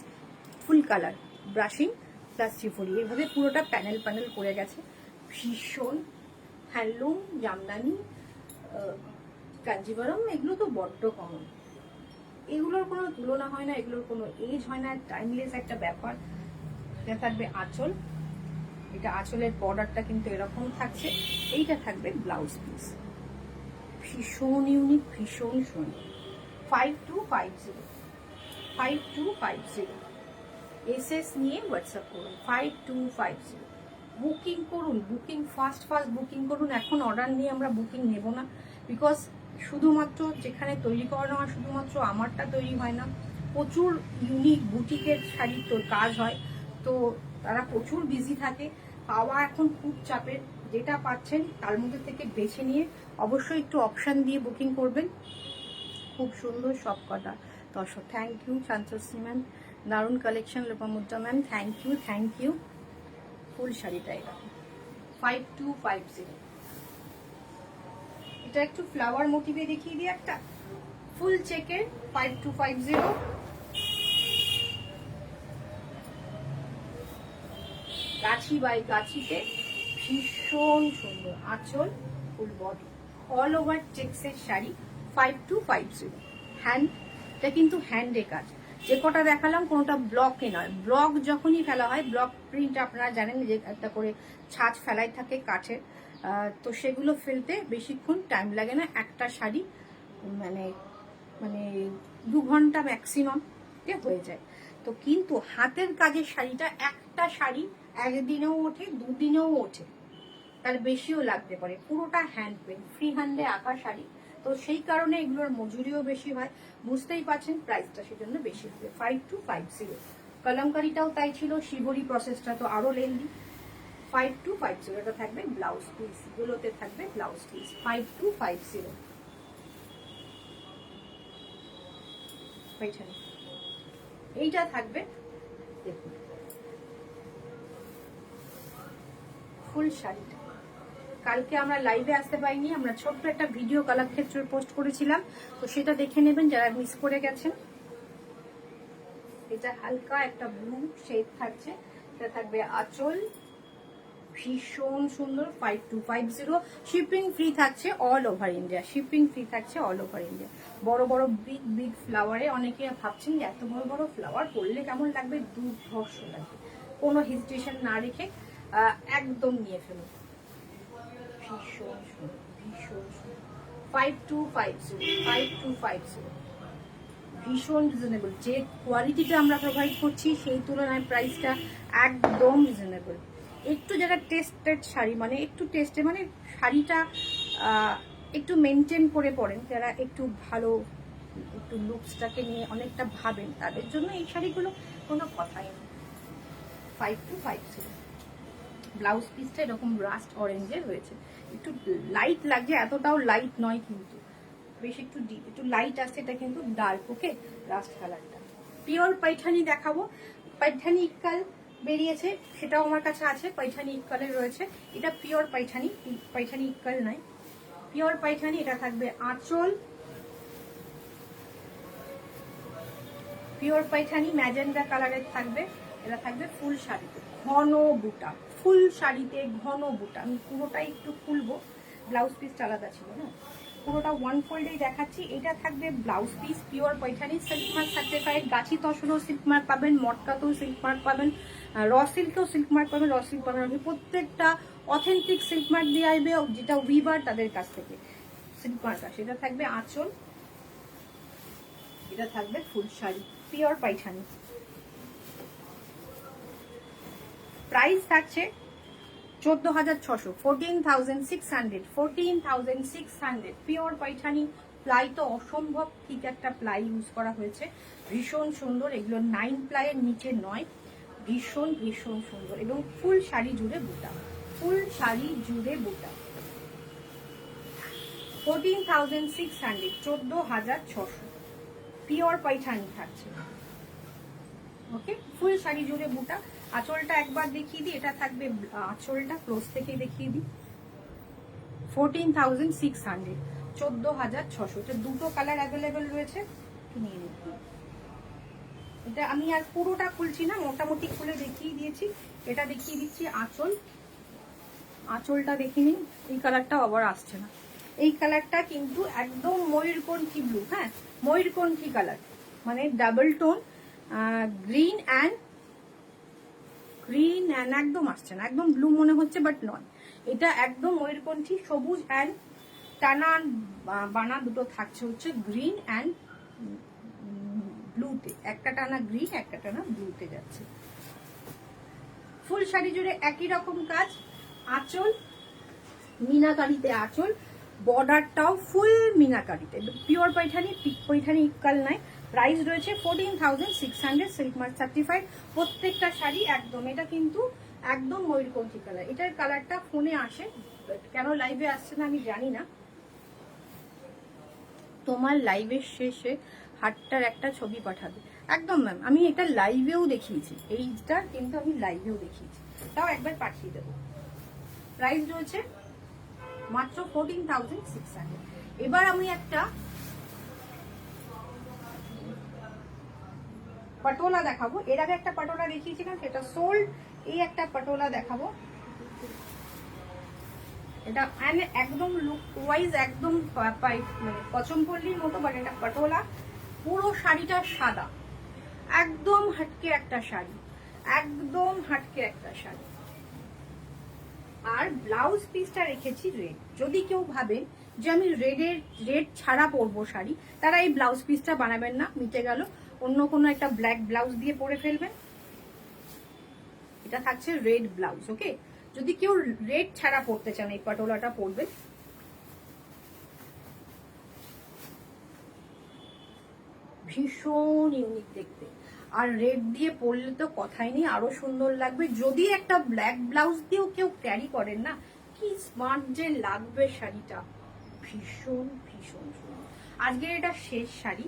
full colour brushing plus shibori, এইভাবে পুরোটা প্যানেল প্যানেল করে গেছে। ভীষণ হ্যান্ডলুম, জামদানি, কাঞ্জিভারাম, এগুলো তো বড্ড কমন, এগুলোর কোনো তুলনা হয় না, এগুলোর কোনো এজ হয় না, টাইমলেস একটা ব্যাপার। এটা থাকবে আঁচল, এটা আঁচলের বর্ডারটা কিন্তু এরকম থাকছে। এইটা থাকবে ব্লাউজ পিস, ভীষণ ইউনিক, ভীষণ সুন্দর। 5250, 5250, এসএস নিয়ে হোয়াটসঅ্যাপ করুন। 5250, বুকিং করুন, বুকিং ফাস্ট ফাস্ট বুকিং করুন। এখন অর্ডার নিয়ে আমরা বুকিং নেব না, বিকজ শুধুমাত্র যেখানে তৈরি করানো হয় শুধুমাত্র আমারটা তৈরি হয় না, প্রচুর ইউনিক বুটিকের শাড়ির তো কাজ হয়, তো তারা প্রচুর বিজি থাকে, পাওয়া এখন খুব চাপের। যেটা পাচ্ছেন তার মধ্যে থেকে বেছে নিয়ে অবশ্যই একটু অপশান দিয়ে বুকিং করবেন। খুব সুন্দর সব কটা দর্শক। থ্যাংক ইউ শান্তশ্রী ম্যাম, দারুণ collection. Lopamudra ma'am, thank you, thank you. Full শাড়িটা এরকম 5250, এটা একটু ফ্লাওয়ার মোটিভে দেখিয়ে দিই একটা, ফুল চেকের 5250, গাছি বাই গাছিতে, ভীষণ সুন্দর আঁচল, ফুল বডি, অল ওভার চেক্সের শাড়ি। 5250, হ্যান্ড, এটা কিন্তু হ্যান্ডে কাজ। যে কটা দেখালাম কোনোটা ব্লকে নয়, ব্লক যখনই ফেলা হয়, ব্লক প্রিন্ট আপনারা জানেন যে একটা করে ছাঁচ ফেলাই থাকে কাঠের, তো সেগুলো ফেলতে বেশিক্ষণ টাইম লাগে না, একটা শাড়ি মানে মানে 2 ঘন্টা ম্যাক্সিমাম হয়ে যায়। তো কিন্তু হাতের কাজের শাড়িটা, একটা শাড়ি একদিনেও ওঠে, 2 দিনেও ওঠে, তার বেশিও লাগতে পারে, পুরোটা হ্যান্ড পেন, ফ্রি হ্যান্ডে আঁকা শাড়ি, তো সেই কারণে এগুলোর মজুরিও বেশি হয়, বুঝতেই পারছেন প্রাইসটা সেজন্য বেশি হবে। 5250, কলমকারিটাও তাই ছিল, শিবরি প্রসেসটা তো আরো লেন্দি। 5250, এটা থাকবে ব্লাউজ পিস, গুলোতে থাকবে ব্লাউজ পিস। 5250, এইটা থাকবে দেখুন ফুল শাড়িটা। কালকে আমরা লাইভে আসতে পারিনি, আমরা ছোট্ট একটা ভিডিও কলাক্ষেত্রে পোস্ট করেছিলাম, তো সেটা দেখে নেবেন যারা মিস করে গেছেন। এটা হালকা একটা ব্লু শেড থাকছে, এটা থাকবে আঁচল, ভীষণ সুন্দর। 5250, শিপিং ফ্রি থাকছে all over India, shipping free থাকছে অল ওভার ইন্ডিয়া। বড় বড় বিগ বিগ ফ্লাওয়ারে, অনেকে ভাবছেন যে এত বড় বড় ফ্লাওয়ার পরলে কেমন লাগবে, দুর্ধর্ষ লাগবে, কোনো হেজিটেশন না রেখে একদম নিয়ে ফেলুন। ভীষণ সুন্দর, ভীষণ সুন্দর। 5250, 5250, ভীষণ রিজনেবল। যে কোয়ালিটিটা আমরা প্রোভাইড করছি সেই তুলনায় প্রাইসটা একদম রিজনেবল। একটু যারা টেস্টেড শাড়ি, মানে একটু টেস্টে, মানে শাড়িটা একটু মেনটেন করে পরেন, যারা একটু ভালো, একটু লুকসটাকে নিয়ে অনেকটা ভাবেন, তাদের জন্য এই শাড়িগুলো কোনো কথাই নেই। 5250, ব্লাউজ পিসটা এরকম রাস্ট অরেঞ্জের হয়েছে, একটু লাইট লাগছে, এতটাও লাইট নয় কিন্তু, বেশ একটু ডিপ, একটু লাইট আসছে, এটা কিন্তু ডার্ক। ওকে, রাস্ট কালারটা। পিওর পাইঠানি দেখাবো, পাইঠানি ইক্কাল বেরিয়েছে, সেটাও আমার কাছে আছে, পাইঠানি ইক্কালের রয়েছে। এটা পিওর পাইঠানি, পাইঠানি ইক্কাল নয়, পিওর পাইঠানি। এটা থাকবে আঁচল, পিওর পাইঠানি ম্যাজেন্ডা কালারের থাকবে। এটা থাকবে ফুল শাড়িতে ঘন বুটা, ফুল শাড়িতে ঘন বুটা। আমি পুরোটাই একটু খুলবো, ব্লাউজ পিসটা আলাদা ছিল না, পুরোটা ওয়ান ফোল্ডেই দেখাচ্ছি। এটা থাকবে blouse piece, pure Paithani silk mark certified. গাছি তসরেও সিল্ক মার্ক পাবেন, মটকাতেও সিল্ক মার্ক পাবেন, র সিল্কেও সিল্ক মার্ক পাবেন, র সিল্ক পাবেন। প্রত্যেকটা অথেন্টিক সিল্ক মার্ক দিয়ে আসবে, যেটা উইভার তাদের কাছ থেকে সিল্ক মার্ক আসে। এটা থাকবে আঁচল, এটা থাকবে ফুল শাড়ি, পিওর পাইঠানি। প্রাইস থাকছে 14,600, 14,600, 14,600। পিওর পাইঠানি। প্লাই তো অসম্ভব ঠিক একটা প্লাই ইউজ করা হয়েছে, ভীষণ সুন্দর। এগুলো 9 প্লাইয়ের নিচে নয়, ভীষণ ভীষণ সুন্দর। এবং ফুল শাড়ি জুড়ে বুটা, ফুল শাড়ি জুড়ে বুটা। 14,600, 14,600 পিওর পাইঠানি থাকছে। ওকে, ফুল শাড়ি জুড়ে বুটা। আঁচলটা একবার দেখিয়ে দিই, এটা থাকবে আঁচলটা ক্লোজ থেকে দেখিয়ে দিই। 14,600, 14,600। এটা দুটো কালার অ্যাভেলেবেল রয়েছে, নিয়ে নিন। এটা আমি আর পুরোটা খুলছি না, মোটামুটি খুলে দেখিয়ে দিয়েছি। এটা দেখিয়ে দিচ্ছি আঁচল, আঁচলটা দেখে নিন। এই কালারটা আবার আসছে না, এই কালারটা কিন্তু একদম ময়ূরকণ্ঠী ব্লু। হ্যাঁ, ময়ূরকণ্ঠী কালার, মানে ডাবল টোন গ্রিন অ্যান্ড একদম আসছে না, একদম ব্লু মনে হচ্ছে বাট নয়। এটা একদম ময়ূরকণ্ঠী সবুজ অ্যান্ড টানা বানা দুটো থাকছে হচ্ছে গ্রিন অ্যান্ড ব্লুতে। একটা টানা গ্রিন, একটা টানা ব্লুতে যাচ্ছে। ফুল শাড়ি জুড়ে একই রকম কাজ। আঁচল মিনাকারিতে আঁচল, বর্ডারটাও ফুল মিনাকারিতে। পিওর পাইঠানি, পাইঠানি ইকাল নাই। প্রাইস রয়েছে 14,600, সিল্ক মার্ক সার্টিফাইড। প্রত্যেকটা শাড়ি একদম, এটা কিন্তু একদম ময়ূরকণ্ঠী কালার। এটার কালারটা ফোনে আসে, কেন লাইভে আসছে না আমি জানি না। তোমার লাইভের শেষে হাটটার একটা ছবি পাঠাবে। একদম ম্যাম, আমি এটা লাইভেও দেখিয়েছি, এইটা কিন্তু আমি লাইভেও দেখিয়েছি, তাও একবার পাঠিয়ে দেবো। প্রাইস রয়েছে মাত্র 14,600। এবার আমি একটা পাটোলা দেখাবো। এর আগে একটা পাটোলা দেখিয়েছিলাম, সেটা সোল্ড। এই একটা পাটোলা দেখাবো, এটা একদম লুক ওয়াইজ একদম মানে কচমপল্লির মতো, বাট এটা পাটোলা। পুরো শাড়িটা সাদা, একদম হাটকে একটা শাড়ি, একদম হাটকে একটা শাড়ি। আর ব্লাউজ পিসটা রেখেছি রেড। যদি কেউ ভাবেন যে আমি রেড ছাড়া পরবো শাড়ি, তারা এই ব্লাউজ পিসটা বানাবেন না, মিটে গেল। অন্য কোনো একটা ব্ল্যাক ব্লাউজ দিয়ে পরে ফেলবেন। এটা থাকছে রেড ব্লাউজ। ওকে, যদি কেউ রেড ছাড়া পরতে চান এই পাটোলাটা পরবে। ভীষণ ইউনিক দেখতে, আর রেড দিয়ে পরলে তো কথাই নেই, আরো সুন্দর লাগবে। যদি একটা ব্ল্যাক ব্লাউজ দিয়েও কেউ ক্যারি করেন না, কি স্মার্ট যে লাগবে শাড়িটা, ভীষণ ভীষণ সুন্দর। আজকের এটা শেষ শাড়ি,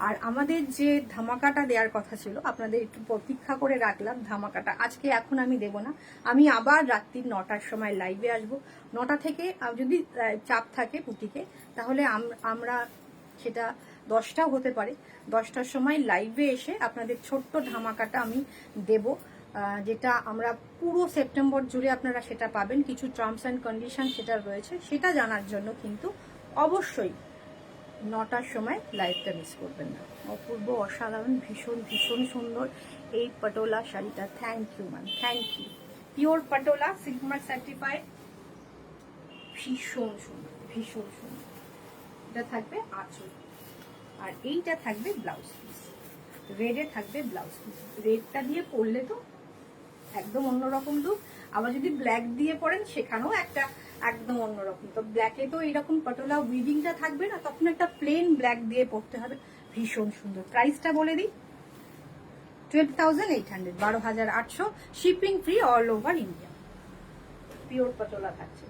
আর আমাদের যে ধামাকাটা দেওয়ার কথা ছিল, আপনাদের একটু প্রতীক্ষা করে রাখলাম ধামাকাটা। আজকে এখন আমি দেব না, আমি আবার রাত্রি 9টার সময় লাইভে আসব। 9টা থেকে যদি চাপ থাকে বুটিকে, তাহলে আমরা সেটা 10টাও হতে পারে, 10টার সময় লাইভে এসে আপনাদের ছোট্ট ধামাকাটা আমি দেব, যেটা আমরা পুরো সেপ্টেম্বর জুড়ে আপনারা সেটা পাবেন। কিছু টার্মস অ্যান্ড কন্ডিশন সেটা রয়েছে, সেটা জানার জন্য কিন্তু অবশ্যই 9টার সময় লাইভটা মিস করবেন না। অপূর্ব, অসাধারণ, ভীষণ ভীষণ সুন্দর এই পাটোলা শাড়িটা। Thank you ma'am, thank you. Pure Patola, silk mark certified, ভীষণ সুন্দর, ভীষণ সুন্দর। এটা থাকবে আঁচল, আর এইটা থাকবে ব্লাউজ পিস। রেডে থাকবে ব্লাউজ পিস। রেডটা দিয়ে পরলে তো একদম অন্যরকম লুক। আবার যদি ব্ল্যাক দিয়ে পরেন, সেখানেও একটা একদম অন্যরকম। তো ব্ল্যাকে তো এইরকম পাটোলা উইভিংটা থাকবে না, তখন একটা প্লেন ব্ল্যাক দিয়ে পরতে হবে। ভীষণ সুন্দর। প্রাইসটা বলে দিই, 12,800, 12,800। Shipping free all over India. Pure patola থাকছে।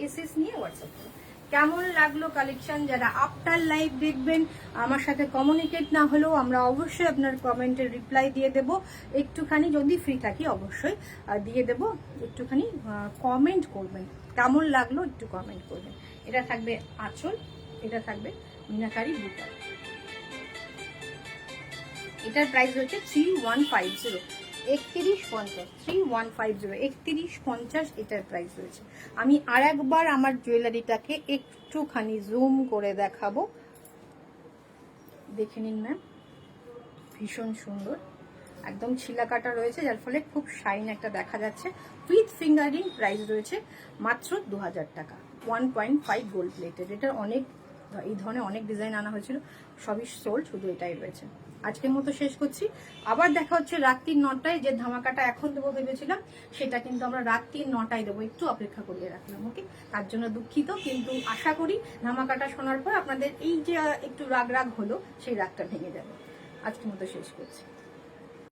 এসএস নিয়ে হোয়াটসঅ্যাপ করুন। কেমন লাগলো কালেকশন? যারা আফটার লাইভ দেখবেন, আমার সাথে কমিউনিকেট না হলেও আমরা অবশ্যই আপনার কমেন্টের রিপ্লাই দিয়ে দেব। একটুখানি যদি ফ্রি থাকি অবশ্যই দিয়ে দেব। একটুখানি কমেন্ট করবেন, কেমন লাগলো একটু কমেন্ট করবেন। এটা থাকবে আঁচল, এটা থাকবে মিনাকারি বুটা। এটার প্রাইস হচ্ছে 3150, 3150, 3150, 3150 এটার প্রাইস রয়েছে। আমি আর একবার আমার জুয়েলারিটাকে একটুখানি জুম করে দেখাবো, দেখে নিন ম্যাম, ভীষণ সুন্দর, একদম ছিলা কাটা রয়েছে, যার ফলে খুব শাইন একটা দেখা যাচ্ছে। উইথ ফিঙ্গারিং, প্রাইস রয়েছে মাত্র 2000 টাকা, 1.5 গোল্ড প্লেটেড। এটার অনেক, এই ধরনের অনেক ডিজাইন আনা হয়েছিল, সবই সোল্ড, শুধু এটাই রয়েছে। আজকের মতো শেষ করছি, আবার দেখা হচ্ছে রাত্রি 9টায়। যে ধামাকাটা এখন দেবো ভেবেছিলাম, সেটা কিন্তু আমরা রাত্রি 9টায় দেবো, একটু অপেক্ষা করিয়ে রাখলাম, ওকে? তার জন্য দুঃখিত, কিন্তু আশা করি ধামাকাটা শোনার পর আপনাদের এই যে একটু রাগ হলো, সেই রাগটা ভেঙে যাবে। আজকের মতো শেষ করছি।